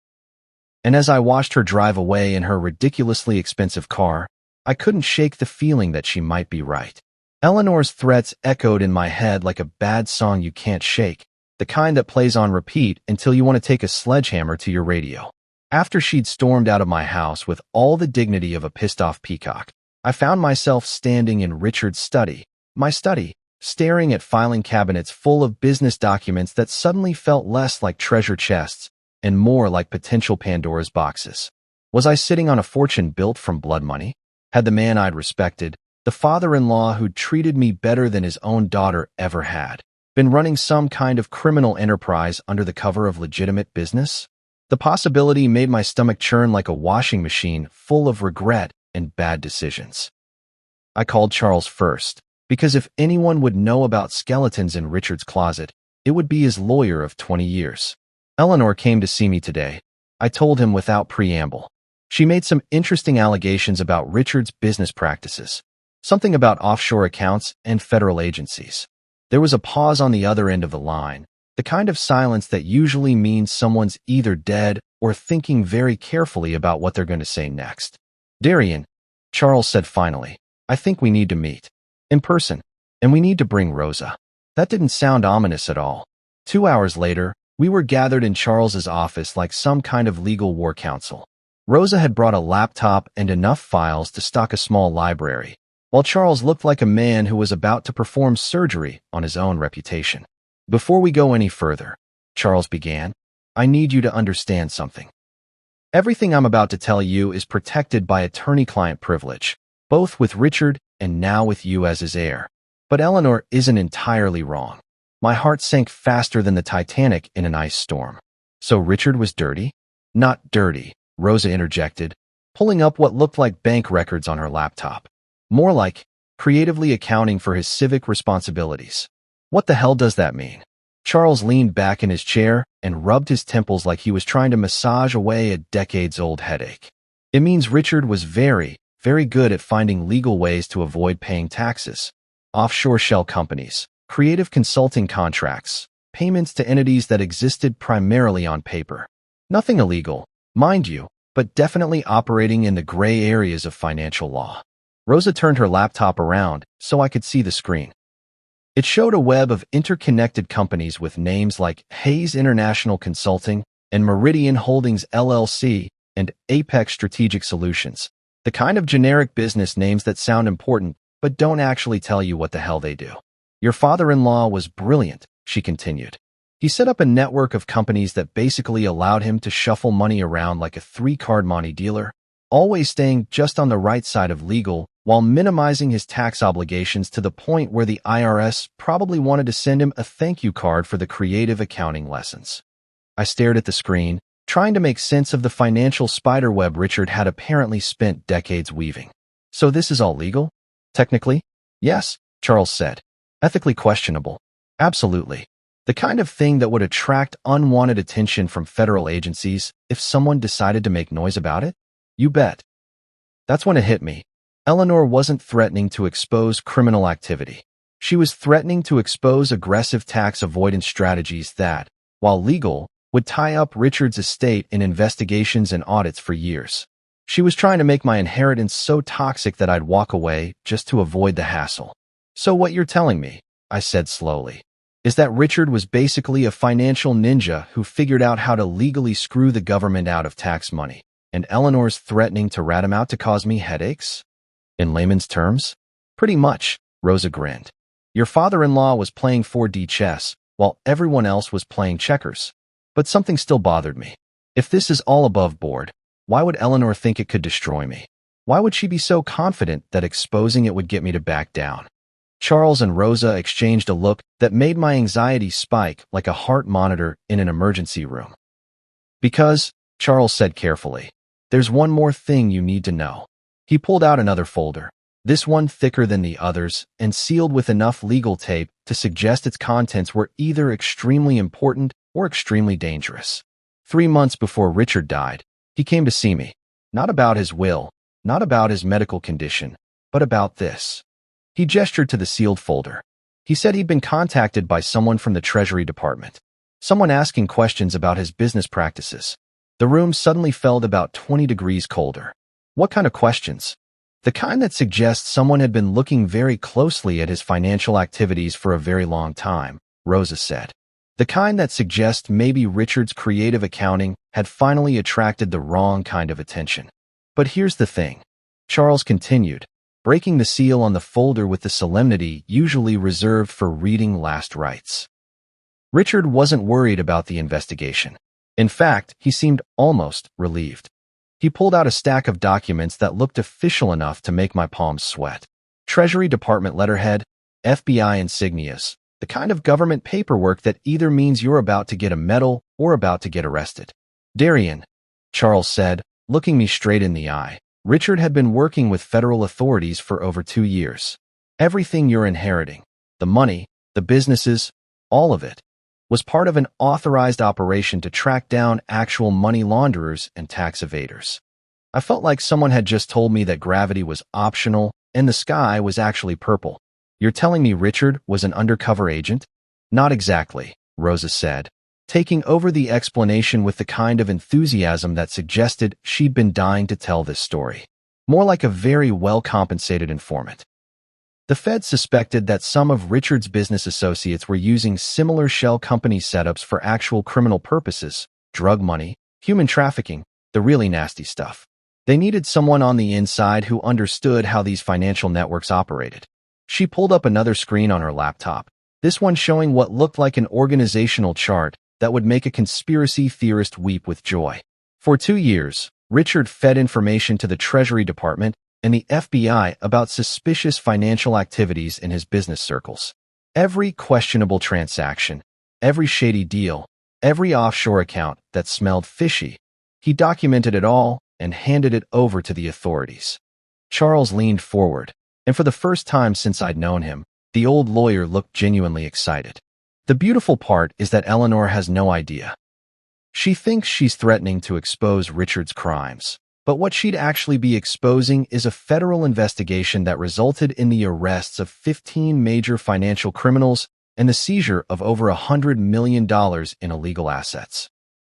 And as I watched her drive away in her ridiculously expensive car, I couldn't shake the feeling that she might be right. Eleanor's threats echoed in my head like a bad song you can't shake, the kind that plays on repeat until you want to take a sledgehammer to your radio. After she'd stormed out of my house with all the dignity of a pissed-off peacock, I found myself standing in Richard's study, my study, staring at filing cabinets full of business documents that suddenly felt less like treasure chests and more like potential Pandora's boxes. Was I sitting on a fortune built from blood money? Had the man I'd respected, the father-in-law who'd treated me better than his own daughter ever had, been running some kind of criminal enterprise under the cover of legitimate business? The possibility made my stomach churn like a washing machine full of regret and bad decisions. I called Charles first, because if anyone would know about skeletons in Richard's closet, it would be his lawyer of 20 years. Eleanor came to see me today, I told him without preamble. She made some interesting allegations about Richard's business practices, something about offshore accounts and federal agencies. There was a pause on the other end of the line, the kind of silence that usually means someone's either dead or thinking very carefully about what they're going to say next. Darian, Charles said finally, I think we need to meet. In person. And we need to bring Rosa. That didn't sound ominous at all. 2 hours later, we were gathered in Charles's office like some kind of legal war council. Rosa had brought a laptop and enough files to stock a small library, while Charles looked like a man who was about to perform surgery on his own reputation. Before we go any further, Charles began, I need you to understand something. Everything I'm about to tell you is protected by attorney-client privilege, both with Richard and now with you as his heir. But Eleanor isn't entirely wrong. My heart sank faster than the Titanic in an ice storm. So Richard was dirty? Not dirty, Rosa interjected, pulling up what looked like bank records on her laptop. More like creatively accounting for his civic responsibilities. What the hell does that mean? Charles leaned back in his chair and rubbed his temples like he was trying to massage away a decades-old headache. It means Richard was very good at finding legal ways to avoid paying taxes. Offshore shell companies, creative consulting contracts, payments to entities that existed primarily on paper. Nothing illegal, mind you, but definitely operating in the gray areas of financial law. Rosa turned her laptop around so I could see the screen. It showed a web of interconnected companies with names like Hayes International Consulting and Meridian Holdings LLC and Apex Strategic Solutions, the kind of generic business names that sound important but don't actually tell you what the hell they do. Your father-in-law was brilliant, she continued. He set up a network of companies that basically allowed him to shuffle money around like a three-card money dealer, always staying just on the right side of legal while minimizing his tax obligations to the point where the IRS probably wanted to send him a thank you card for the creative accounting lessons. I stared at the screen, trying to make sense of the financial spiderweb Richard had apparently spent decades weaving. So this is all legal? Technically? Yes, Charles said. Ethically questionable? Absolutely. The kind of thing that would attract unwanted attention from federal agencies if someone decided to make noise about it? You bet. That's when it hit me. Eleanor wasn't threatening to expose criminal activity. She was threatening to expose aggressive tax avoidance strategies that, while legal, would tie up Richard's estate in investigations and audits for years. She was trying to make my inheritance so toxic that I'd walk away just to avoid the hassle. So what you're telling me, I said slowly, is that Richard was basically a financial ninja who figured out how to legally screw the government out of tax money, and Eleanor's threatening to rat him out to cause me headaches? In layman's terms? Pretty much, Rosa grinned. Your father-in-law was playing 4D chess, while everyone else was playing checkers. But something still bothered me. If this is all above board, why would Eleanor think it could destroy me? Why would she be so confident that exposing it would get me to back down? Charles and Rosa exchanged a look that made my anxiety spike like a heart monitor in an emergency room. Because, Charles said carefully, there's one more thing you need to know. He pulled out another folder, this one thicker than the others and sealed with enough legal tape to suggest its contents were either extremely important or extremely dangerous. 3 months before Richard died, he came to see me, not about his will, not about his medical condition, but about this. He gestured to the sealed folder. He said he'd been contacted by someone from the Treasury Department, someone asking questions about his business practices. The room suddenly felt about 20 degrees colder. What kind of questions? The kind that suggests someone had been looking very closely at his financial activities for a very long time, Rosa said. The kind that suggests maybe Richard's creative accounting had finally attracted the wrong kind of attention. But here's the thing, Charles continued, breaking the seal on the folder with the solemnity usually reserved for reading last rites. Richard wasn't worried about the investigation. In fact, he seemed almost relieved. He pulled out a stack of documents that looked official enough to make my palms sweat. Treasury Department letterhead, FBI insignias, the kind of government paperwork that either means you're about to get a medal or about to get arrested. Darian, Charles said, looking me straight in the eye. Richard had been working with federal authorities for over 2 years. Everything you're inheriting, the money, the businesses, all of it, was part of an authorized operation to track down actual money launderers and tax evaders. I felt like someone had just told me that gravity was optional and the sky was actually purple. You're telling me Richard was an undercover agent? Not exactly, Rosa said, taking over the explanation with the kind of enthusiasm that suggested she'd been dying to tell this story. More like a very well-compensated informant. The Fed suspected that some of Richard's business associates were using similar shell company setups for actual criminal purposes, drug money, human trafficking, the really nasty stuff. They needed someone on the inside who understood how these financial networks operated. She pulled up another screen on her laptop, this one showing what looked like an organizational chart that would make a conspiracy theorist weep with joy. For 2 years, Richard fed information to the Treasury Department and the FBI about suspicious financial activities in his business circles. Every questionable transaction, every shady deal, every offshore account that smelled fishy, he documented it all and handed it over to the authorities. Charles leaned forward, and for the first time since I'd known him, the old lawyer looked genuinely excited. The beautiful part is that Eleanor has no idea. She thinks she's threatening to expose Richard's crimes, but what she'd actually be exposing is a federal investigation that resulted in the arrests of 15 major financial criminals and the seizure of over $100 million in illegal assets.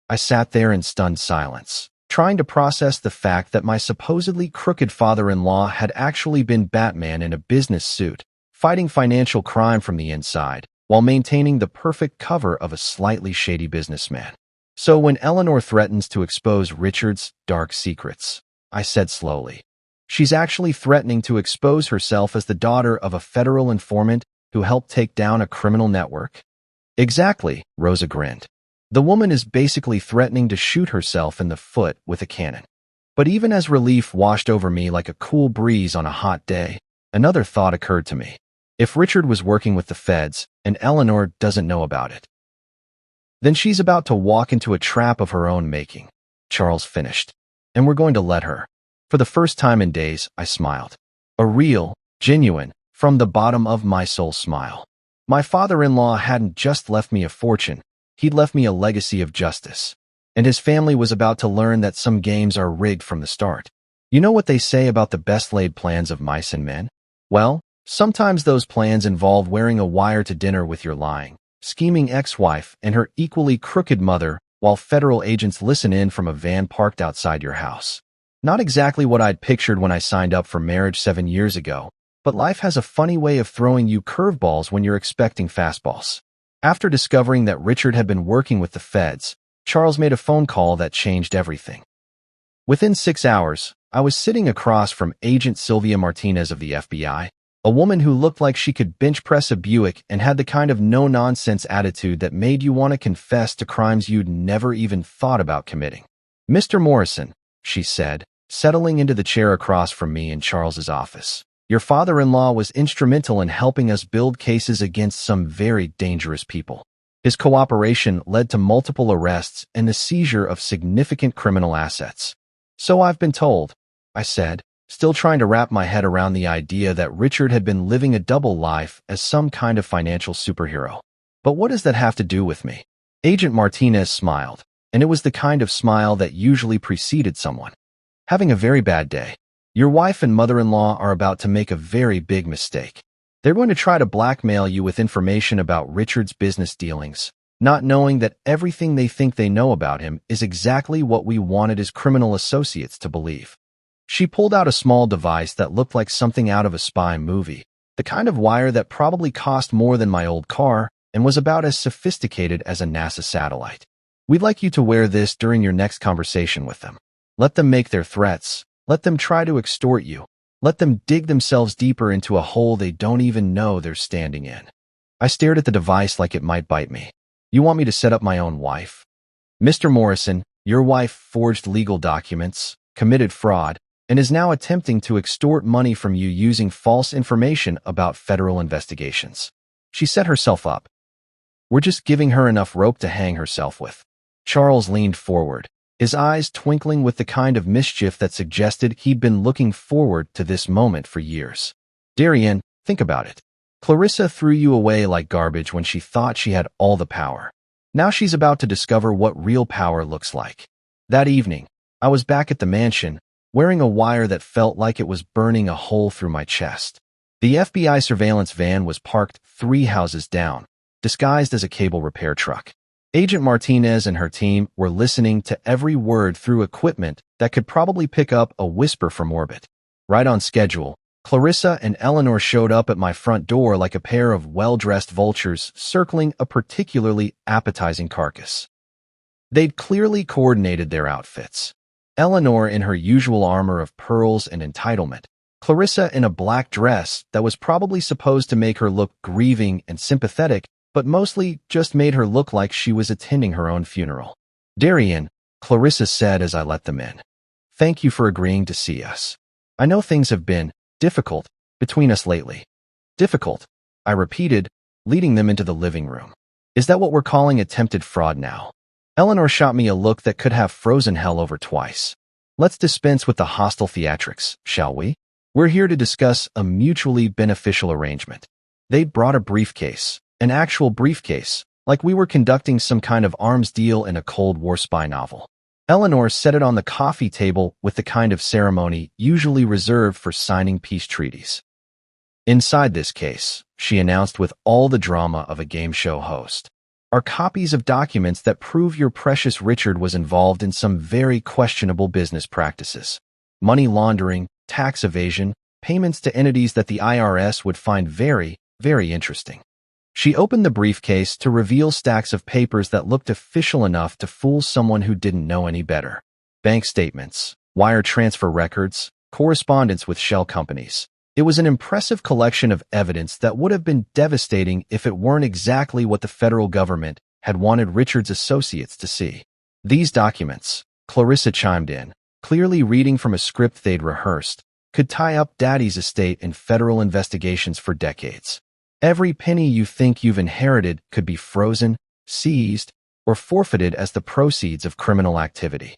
I sat there in stunned silence, trying to process the fact that my supposedly crooked father-in-law had actually been Batman in a business suit, fighting financial crime from the inside, while maintaining the perfect cover of a slightly shady businessman. So when Eleanor threatens to expose Richard's dark secrets, I said slowly, she's actually threatening to expose herself as the daughter of a federal informant who helped take down a criminal network? Exactly, Rosa grinned. The woman is basically threatening to shoot herself in the foot with a cannon. But even as relief washed over me like a cool breeze on a hot day, another thought occurred to me. If Richard was working with the feds and Eleanor doesn't know about it, then she's about to walk into a trap of her own making. Charles finished. And we're going to let her. For the first time in days, I smiled. A real, genuine, from the bottom of my soul smile. My father-in-law hadn't just left me a fortune, he'd left me a legacy of justice. And his family was about to learn that some games are rigged from the start. You know what they say about the best-laid plans of mice and men? Well, sometimes those plans involve wearing a wire to dinner with your lying, scheming ex-wife and her equally crooked mother while federal agents listen in from a van parked outside your house. Not exactly what I'd pictured when I signed up for marriage 7 years ago, but life has a funny way of throwing you curveballs when you're expecting fastballs. After discovering that Richard had been working with the feds, Charles made a phone call that changed everything. Within 6 hours, I was sitting across from Agent Sylvia Martinez of the FBI, a woman who looked like she could bench press a Buick and had the kind of no-nonsense attitude that made you want to confess to crimes you'd never even thought about committing. "Mr. Morrison," she said, settling into the chair across from me in Charles's office. "Your father-in-law was instrumental in helping us build cases against some very dangerous people. His cooperation led to multiple arrests and the seizure of significant criminal assets." "So I've been told," I said, still trying to wrap my head around the idea that Richard had been living a double life as some kind of financial superhero. "But what does that have to do with me?" Agent Martinez smiled, and it was the kind of smile that usually preceded someone having a very bad day. "Your wife and mother-in-law are about to make a very big mistake. They're going to try to blackmail you with information about Richard's business dealings, not knowing that everything they think they know about him is exactly what we wanted his criminal associates to believe." She pulled out a small device that looked like something out of a spy movie, the kind of wire that probably cost more than my old car and was about as sophisticated as a NASA satellite. "We'd like you to wear this during your next conversation with them. Let them make their threats. Let them try to extort you. Let them dig themselves deeper into a hole they don't even know they're standing in." I stared at the device like it might bite me. "You want me to set up my own wife?" "Mr. Morrison, your wife forged legal documents, committed fraud, and is now attempting to extort money from you using false information about federal investigations. She set herself up. We're just giving her enough rope to hang herself with." Charles leaned forward, his eyes twinkling with the kind of mischief that suggested he'd been looking forward to this moment for years. "Darian, think about it. Clarissa threw you away like garbage when she thought she had all the power. Now she's about to discover what real power looks like." That evening, I was back at the mansion, wearing a wire that felt like it was burning a hole through my chest. The FBI surveillance van was parked 3 houses down, disguised as a cable repair truck. Agent Martinez and her team were listening to every word through equipment that could probably pick up a whisper from orbit. Right on schedule, Clarissa and Eleanor showed up at my front door like a pair of well-dressed vultures circling a particularly appetizing carcass. They'd clearly coordinated their outfits. Eleanor in her usual armor of pearls and entitlement, Clarissa in a black dress that was probably supposed to make her look grieving and sympathetic, but mostly just made her look like she was attending her own funeral. "Darian," Clarissa said as I let them in. "Thank you for agreeing to see us. I know things have been difficult between us lately." "Difficult," I repeated, leading them into the living room. "Is that what we're calling attempted fraud now?" Eleanor shot me a look that could have frozen hell over twice. "Let's dispense with the hostile theatrics, shall we? We're here to discuss a mutually beneficial arrangement." They'd brought a briefcase, an actual briefcase, like we were conducting some kind of arms deal in a Cold War spy novel. Eleanor set it on the coffee table with the kind of ceremony usually reserved for signing peace treaties. "Inside this case," she announced with all the drama of a game show host, "are copies of documents that prove your precious Richard was involved in some very questionable business practices. Money laundering, tax evasion, payments to entities that the IRS would find very, very interesting. She opened the briefcase to reveal stacks of papers that looked official enough to fool someone who didn't know any better. Bank statements, wire transfer records, correspondence with shell companies. It was an impressive collection of evidence that would have been devastating if it weren't exactly what the federal government had wanted Richard's associates to see. These documents, Clarissa chimed in, clearly reading from a script they'd rehearsed, could tie up Daddy's estate in federal investigations for decades. Every penny you think you've inherited could be frozen, seized, or forfeited as the proceeds of criminal activity.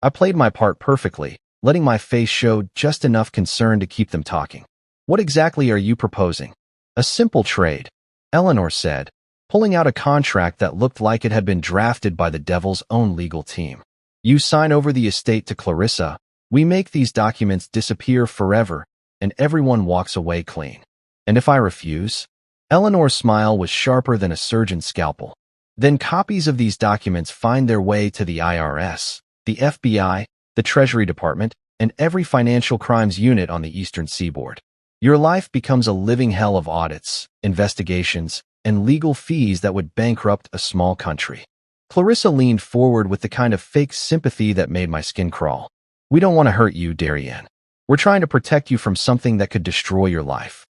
I played my part perfectly, letting my face show just enough concern to keep them talking. What exactly are you proposing? A simple trade, Eleanor said, pulling out a contract that looked like it had been drafted by the devil's own legal team. You sign over the estate to Clarissa, we make these documents disappear forever, and everyone walks away clean. And if I refuse? Eleanor's smile was sharper than a surgeon's scalpel. Then copies of these documents find their way to the IRS, the FBI, the Treasury Department, and every financial crimes unit on the Eastern Seaboard. Your life becomes a living hell of audits, investigations, and legal fees that would bankrupt a small country. Clarissa leaned forward with the kind of fake sympathy that made my skin crawl. We don't want to hurt you, Darien. We're trying to protect you from something that could destroy your life.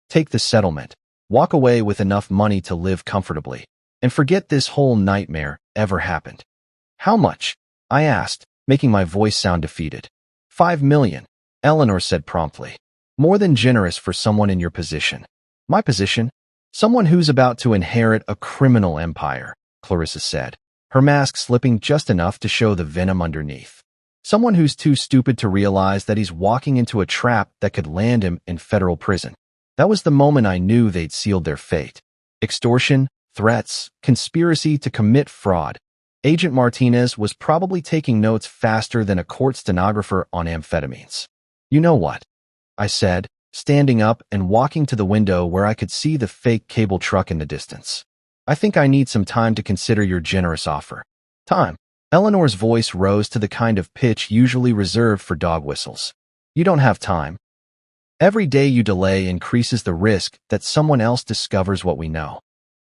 Take the settlement, walk away with enough money to live comfortably, and forget this whole nightmare ever happened. How much? I asked, making my voice sound defeated. $5 million, Eleanor said promptly. More than generous for someone in your position. My position? Someone who's about to inherit a criminal empire, Clarissa said, her mask slipping just enough to show the venom underneath. Someone who's too stupid to realize that he's walking into a trap that could land him in federal prison. That was the moment I knew they'd sealed their fate. Extortion, threats, conspiracy to commit fraud. Agent Martinez was probably taking notes faster than a court stenographer on amphetamines. You know what? I said, standing up and walking to the window where I could see the fake cable truck in the distance. I think I need some time to consider your generous offer. Time. Eleanor's voice rose to the kind of pitch usually reserved for dog whistles. You don't have time. Every day you delay increases the risk that someone else discovers what we know.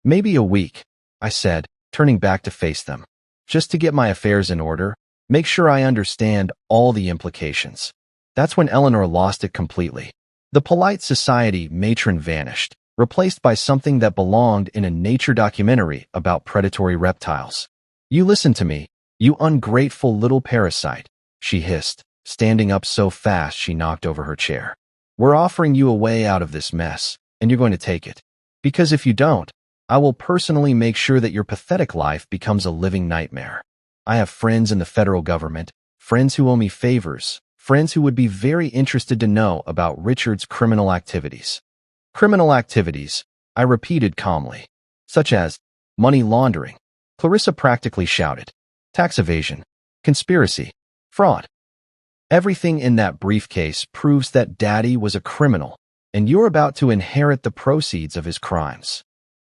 Maybe a week, I said, turning back to face them. Just to get my affairs in order, make sure I understand all the implications. That's when Eleanor lost it completely. The polite society matron vanished, replaced by something that belonged in a nature documentary about predatory reptiles. You listen to me, you ungrateful little parasite, she hissed, standing up so fast she knocked over her chair. We're offering you a way out of this mess, and you're going to take it. Because if you don't, I will personally make sure that your pathetic life becomes a living nightmare. I have friends in the federal government, friends who owe me favors, friends who would be very interested to know about Richard's criminal activities. Criminal activities, I repeated calmly, such as money laundering. Clarissa practically shouted. Tax evasion, conspiracy, fraud. Everything in that briefcase proves that Daddy was a criminal, and you're about to inherit the proceeds of his crimes.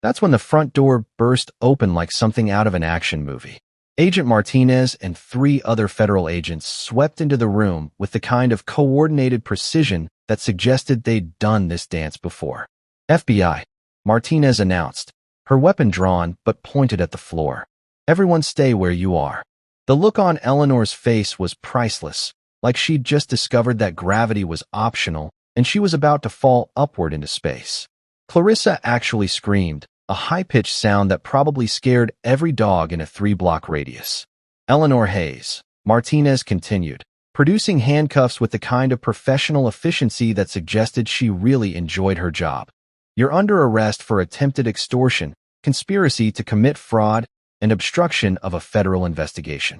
That's when the front door burst open like something out of an action movie. Agent Martinez and 3 other federal agents swept into the room with the kind of coordinated precision that suggested they'd done this dance before. FBI, Martinez announced, her weapon drawn but pointed at the floor. Everyone stay where you are. The look on Eleanor's face was priceless, like she'd just discovered that gravity was optional and she was about to fall upward into space. Clarissa actually screamed, a high-pitched sound that probably scared every dog in a 3-block radius. Eleanor Hayes, Martinez continued, producing handcuffs with the kind of professional efficiency that suggested she really enjoyed her job. You're under arrest for attempted extortion, conspiracy to commit fraud, and obstruction of a federal investigation.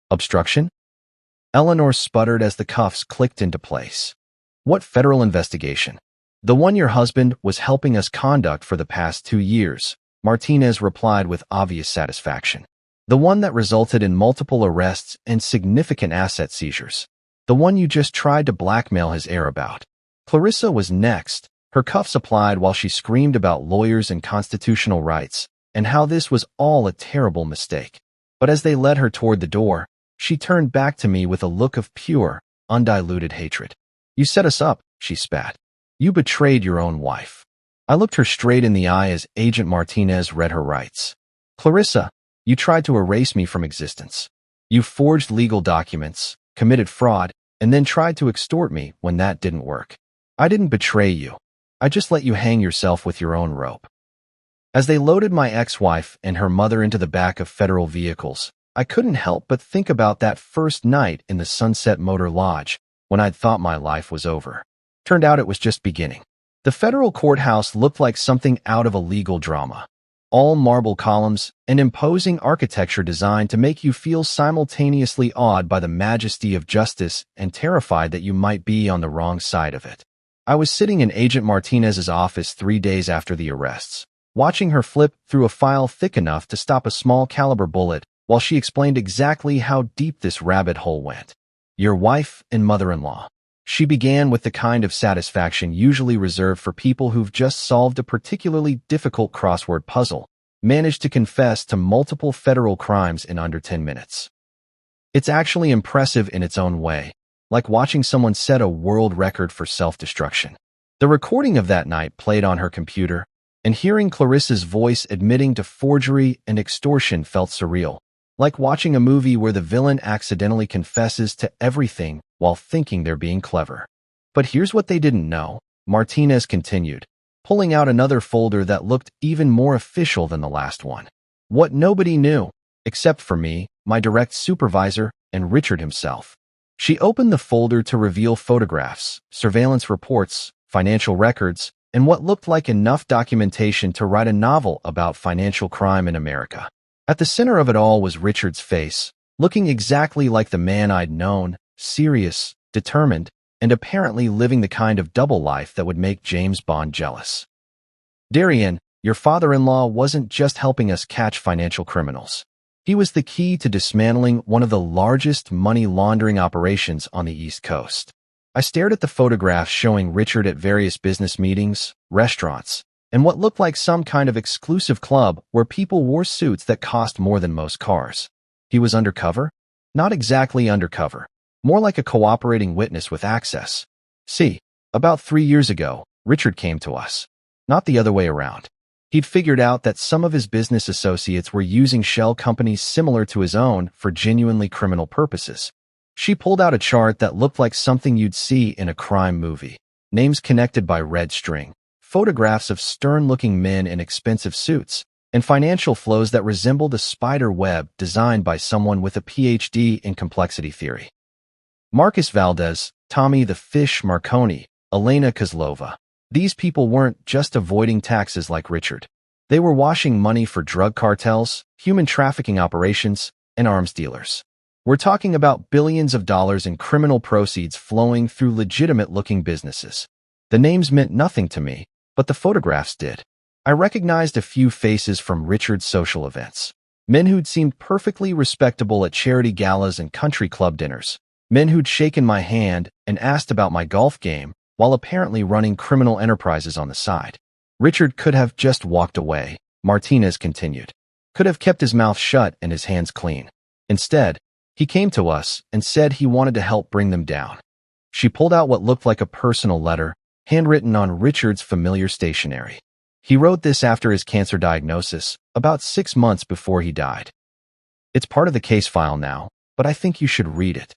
Obstruction? Eleanor sputtered as the cuffs clicked into place. What federal investigation? The one your husband was helping us conduct for the past 2 years, Martinez replied with obvious satisfaction. The one that resulted in multiple arrests and significant asset seizures. The one you just tried to blackmail his heir about. Clarissa was next, her cuffs applied while she screamed about lawyers and constitutional rights, and how this was all a terrible mistake. But as they led her toward the door, she turned back to me with a look of pure, undiluted hatred. You set us up, she spat. You betrayed your own wife. I looked her straight in the eye as Agent Martinez read her rights. Clarissa, you tried to erase me from existence. You forged legal documents, committed fraud, and then tried to extort me when that didn't work. I didn't betray you. I just let you hang yourself with your own rope. As they loaded my ex-wife and her mother into the back of federal vehicles, I couldn't help but think about that first night in the Sunset Motor Lodge when I'd thought my life was over. Turned out it was just beginning. The federal courthouse looked like something out of a legal drama. All marble columns and imposing architecture designed to make you feel simultaneously awed by the majesty of justice and terrified that you might be on the wrong side of it. I was sitting in Agent Martinez's office 3 days after the arrests, watching her flip through a file thick enough to stop a small caliber bullet while she explained exactly how deep this rabbit hole went. Your wife and mother-in-law. She began with the kind of satisfaction usually reserved for people who've just solved a particularly difficult crossword puzzle, managed to confess to multiple federal crimes in under 10 minutes. It's actually impressive in its own way, like watching someone set a world record for self-destruction. The recording of that night played on her computer, and hearing Clarissa's voice admitting to forgery and extortion felt surreal, like watching a movie where the villain accidentally confesses to everything while thinking they're being clever. But here's what they didn't know, Martinez continued, pulling out another folder that looked even more official than the last one. What nobody knew, except for me, my direct supervisor, and Richard himself. She opened the folder to reveal photographs, surveillance reports, financial records, and what looked like enough documentation to write a novel about financial crime in America. At the center of it all was Richard's face, looking exactly like the man I'd known, serious, determined, and apparently living the kind of double life that would make James Bond jealous. Darian, your father-in-law wasn't just helping us catch financial criminals. He was the key to dismantling one of the largest money laundering operations on the East Coast. I stared at the photographs showing Richard at various business meetings, restaurants, and what looked like some kind of exclusive club where people wore suits that cost more than most cars. He was undercover? Not exactly undercover. More like a cooperating witness with access. See, about 3 years ago, Richard came to us. Not the other way around. He'd figured out that some of his business associates were using shell companies similar to his own for genuinely criminal purposes. She pulled out a chart that looked like something you'd see in a crime movie. Names connected by red string, photographs of stern-looking men in expensive suits, and financial flows that resembled a spider web designed by someone with a PhD in complexity theory. Marcus Valdez, Tommy the Fish Marconi, Elena Kozlova. These people weren't just avoiding taxes like Richard. They were washing money for drug cartels, human trafficking operations, and arms dealers. We're talking about billions of dollars in criminal proceeds flowing through legitimate-looking businesses. The names meant nothing to me, but the photographs did. I recognized a few faces from Richard's social events. Men who'd seemed perfectly respectable at charity galas and country club dinners. Men who'd shaken my hand and asked about my golf game while apparently running criminal enterprises on the side. Richard could have just walked away, Martinez continued. Could have kept his mouth shut and his hands clean. Instead, he came to us and said he wanted to help bring them down. She pulled out what looked like a personal letter, handwritten on Richard's familiar stationery. He wrote this after his cancer diagnosis, about 6 months before he died. It's part of the case file now, but I think you should read it.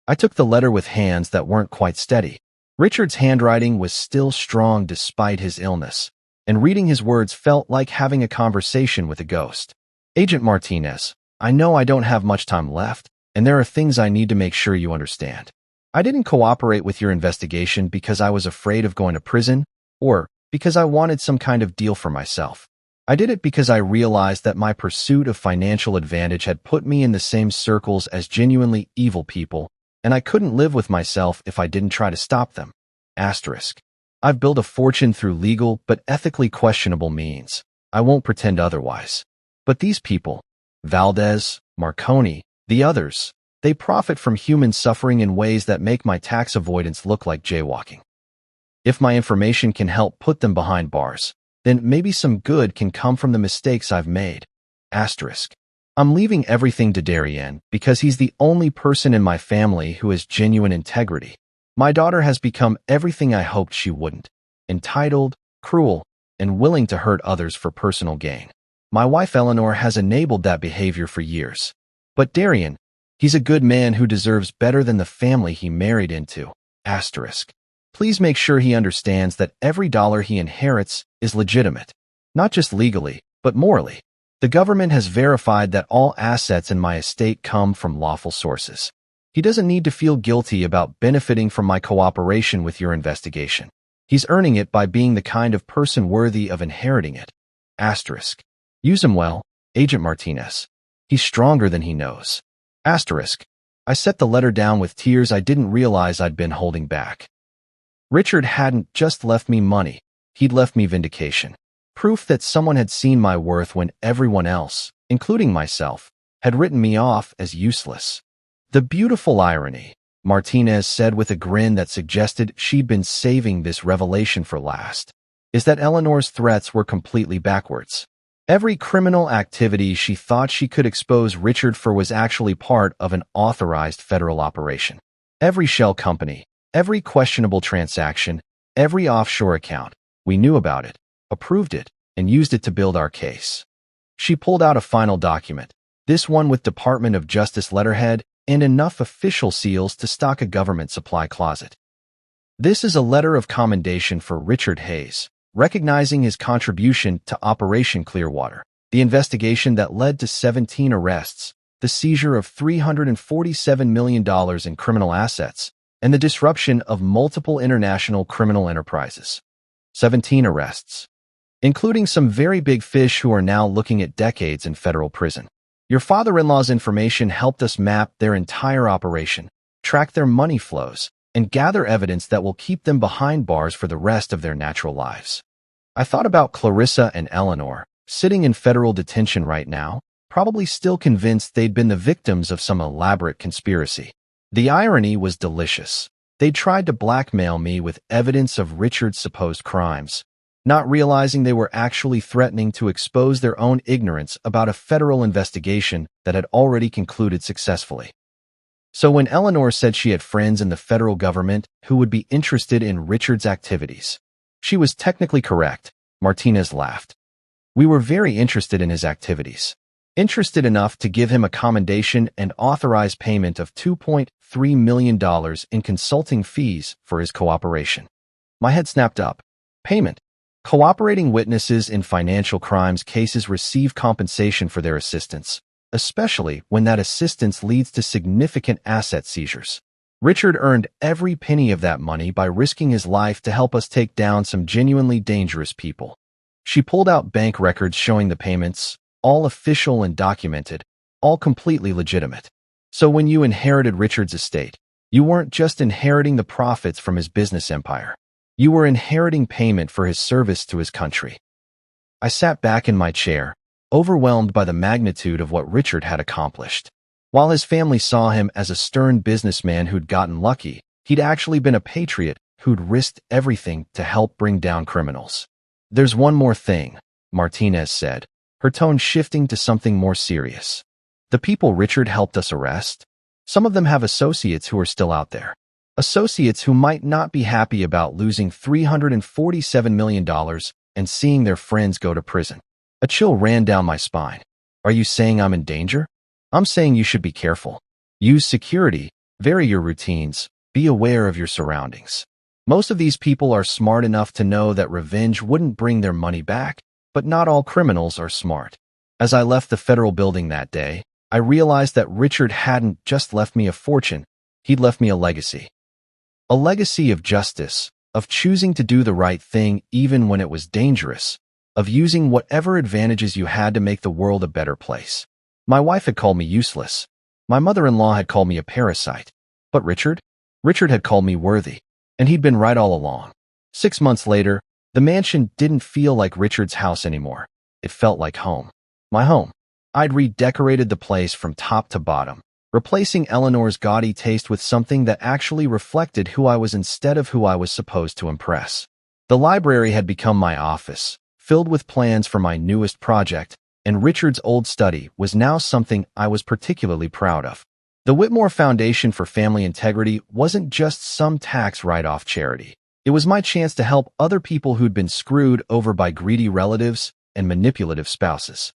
I took the letter with hands that weren't quite steady. Richard's handwriting was still strong despite his illness, and reading his words felt like having a conversation with a ghost. Agent Martinez, I know I don't have much time left, and there are things I need to make sure you understand. I didn't cooperate with your investigation because I was afraid of going to prison, or because I wanted some kind of deal for myself. I did it because I realized that my pursuit of financial advantage had put me in the same circles as genuinely evil people, and I couldn't live with myself if I didn't try to stop them. Asterisk. I've built a fortune through legal but ethically questionable means. I won't pretend otherwise. But these people, Valdez, Marconi, the others, they profit from human suffering in ways that make my tax avoidance look like jaywalking. If my information can help put them behind bars, then maybe some good can come from the mistakes I've made. Asterisk. I'm leaving everything to Darian because he's the only person in my family who has genuine integrity. My daughter has become everything I hoped she wouldn't: entitled, cruel, and willing to hurt others for personal gain. My wife Eleanor has enabled that behavior for years. But Darian, he's a good man who deserves better than the family he married into. Asterisk. Please make sure he understands that every dollar he inherits is legitimate. Not just legally, but morally. The government has verified that all assets in my estate come from lawful sources. He doesn't need to feel guilty about benefiting from my cooperation with your investigation. He's earning it by being the kind of person worthy of inheriting it. Asterisk. Use him well, Agent Martinez. He's stronger than he knows. Asterisk. I set the letter down with tears I didn't realize I'd been holding back. Richard hadn't just left me money, he'd left me vindication. Proof that someone had seen my worth when everyone else, including myself, had written me off as useless. The beautiful irony, Martinez said with a grin that suggested she'd been saving this revelation for last, is that Eleanor's threats were completely backwards. Every criminal activity she thought she could expose Richard for was actually part of an authorized federal operation. Every shell company, every questionable transaction, every offshore account, we knew about it, approved it, and used it to build our case. She pulled out a final document, this one with Department of Justice letterhead and enough official seals to stock a government supply closet. This is a letter of commendation for Richard Hayes, recognizing his contribution to Operation Clearwater, the investigation that led to 17 arrests, the seizure of $347 million in criminal assets, and the disruption of multiple international criminal enterprises. 17 arrests, including some very big fish who are now looking at decades in federal prison. Your father-in-law's information helped us map their entire operation, track their money flows, and gather evidence that will keep them behind bars for the rest of their natural lives. I thought about Clarissa and Eleanor, sitting in federal detention right now, probably still convinced they'd been the victims of some elaborate conspiracy. The irony was delicious. They tried to blackmail me with evidence of Richard's supposed crimes, not realizing they were actually threatening to expose their own ignorance about a federal investigation that had already concluded successfully. So when Eleanor said she had friends in the federal government who would be interested in Richard's activities, she was technically correct, Martinez laughed. We were very interested in his activities. Interested enough to give him a commendation and authorize payment of $2.3 million in consulting fees for his cooperation. My head snapped up. Payment. Cooperating witnesses in financial crimes cases receive compensation for their assistance, especially when that assistance leads to significant asset seizures. Richard earned every penny of that money by risking his life to help us take down some genuinely dangerous people. She pulled out bank records showing the payments, all official and documented, all completely legitimate. So when you inherited Richard's estate, you weren't just inheriting the profits from his business empire. You were inheriting payment for his service to his country. I sat back in my chair, overwhelmed by the magnitude of what Richard had accomplished. While his family saw him as a stern businessman who'd gotten lucky, he'd actually been a patriot who'd risked everything to help bring down criminals. There's one more thing, Martinez said, her tone shifting to something more serious. The people Richard helped us arrest, some of them have associates who are still out there. Associates who might not be happy about losing $347 million and seeing their friends go to prison. A chill ran down my spine. Are you saying I'm in danger? I'm saying you should be careful. Use security, vary your routines, be aware of your surroundings. Most of these people are smart enough to know that revenge wouldn't bring their money back, but not all criminals are smart. As I left the federal building that day, I realized that Richard hadn't just left me a fortune, he'd left me a legacy. A legacy of justice, of choosing to do the right thing even when it was dangerous, of using whatever advantages you had to make the world a better place. My wife had called me useless. My mother-in-law had called me a parasite. But Richard had called me worthy. And he'd been right all along. 6 months later, the mansion didn't feel like Richard's house anymore. It felt like home. My home. I'd redecorated the place from top to bottom, replacing Eleanor's gaudy taste with something that actually reflected who I was instead of who I was supposed to impress. The library had become my office, filled with plans for my newest project, and Richard's old study was now something I was particularly proud of. The Whitmore Foundation for Family Integrity wasn't just some tax write-off charity. It was my chance to help other people who'd been screwed over by greedy relatives and manipulative spouses.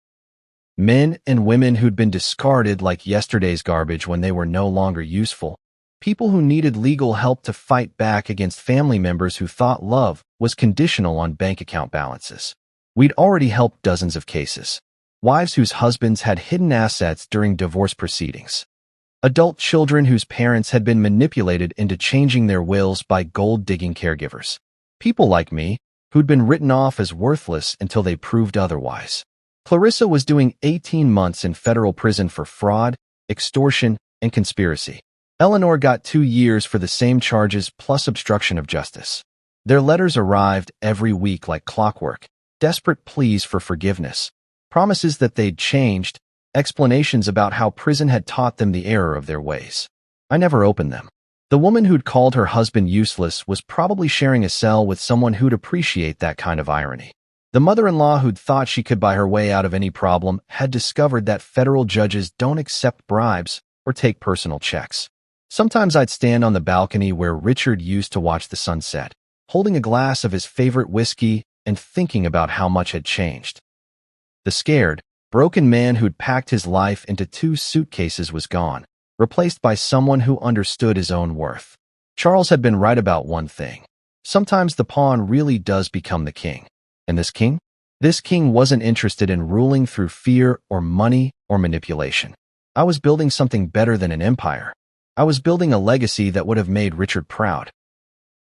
Men and women who'd been discarded like yesterday's garbage when they were no longer useful. People who needed legal help to fight back against family members who thought love was conditional on bank account balances. We'd already helped dozens of cases. Wives whose husbands had hidden assets during divorce proceedings. Adult children whose parents had been manipulated into changing their wills by gold-digging caregivers. People like me, who'd been written off as worthless until they proved otherwise. Clarissa was doing 18 months in federal prison for fraud, extortion, and conspiracy. Eleanor got 2 years for the same charges plus obstruction of justice. Their letters arrived every week like clockwork, desperate pleas for forgiveness, promises that they'd changed, explanations about how prison had taught them the error of their ways. I never opened them. The woman who'd called her husband useless was probably sharing a cell with someone who'd appreciate that kind of irony. The mother-in-law who'd thought she could buy her way out of any problem had discovered that federal judges don't accept bribes or take personal checks. Sometimes I'd stand on the balcony where Richard used to watch the sunset, holding a glass of his favorite whiskey and thinking about how much had changed. The scared, broken man who'd packed his life into 2 suitcases was gone, replaced by someone who understood his own worth. Charles had been right about one thing. Sometimes the pawn really does become the king. And this king? This king wasn't interested in ruling through fear or money or manipulation. I was building something better than an empire. I was building a legacy that would have made Richard proud.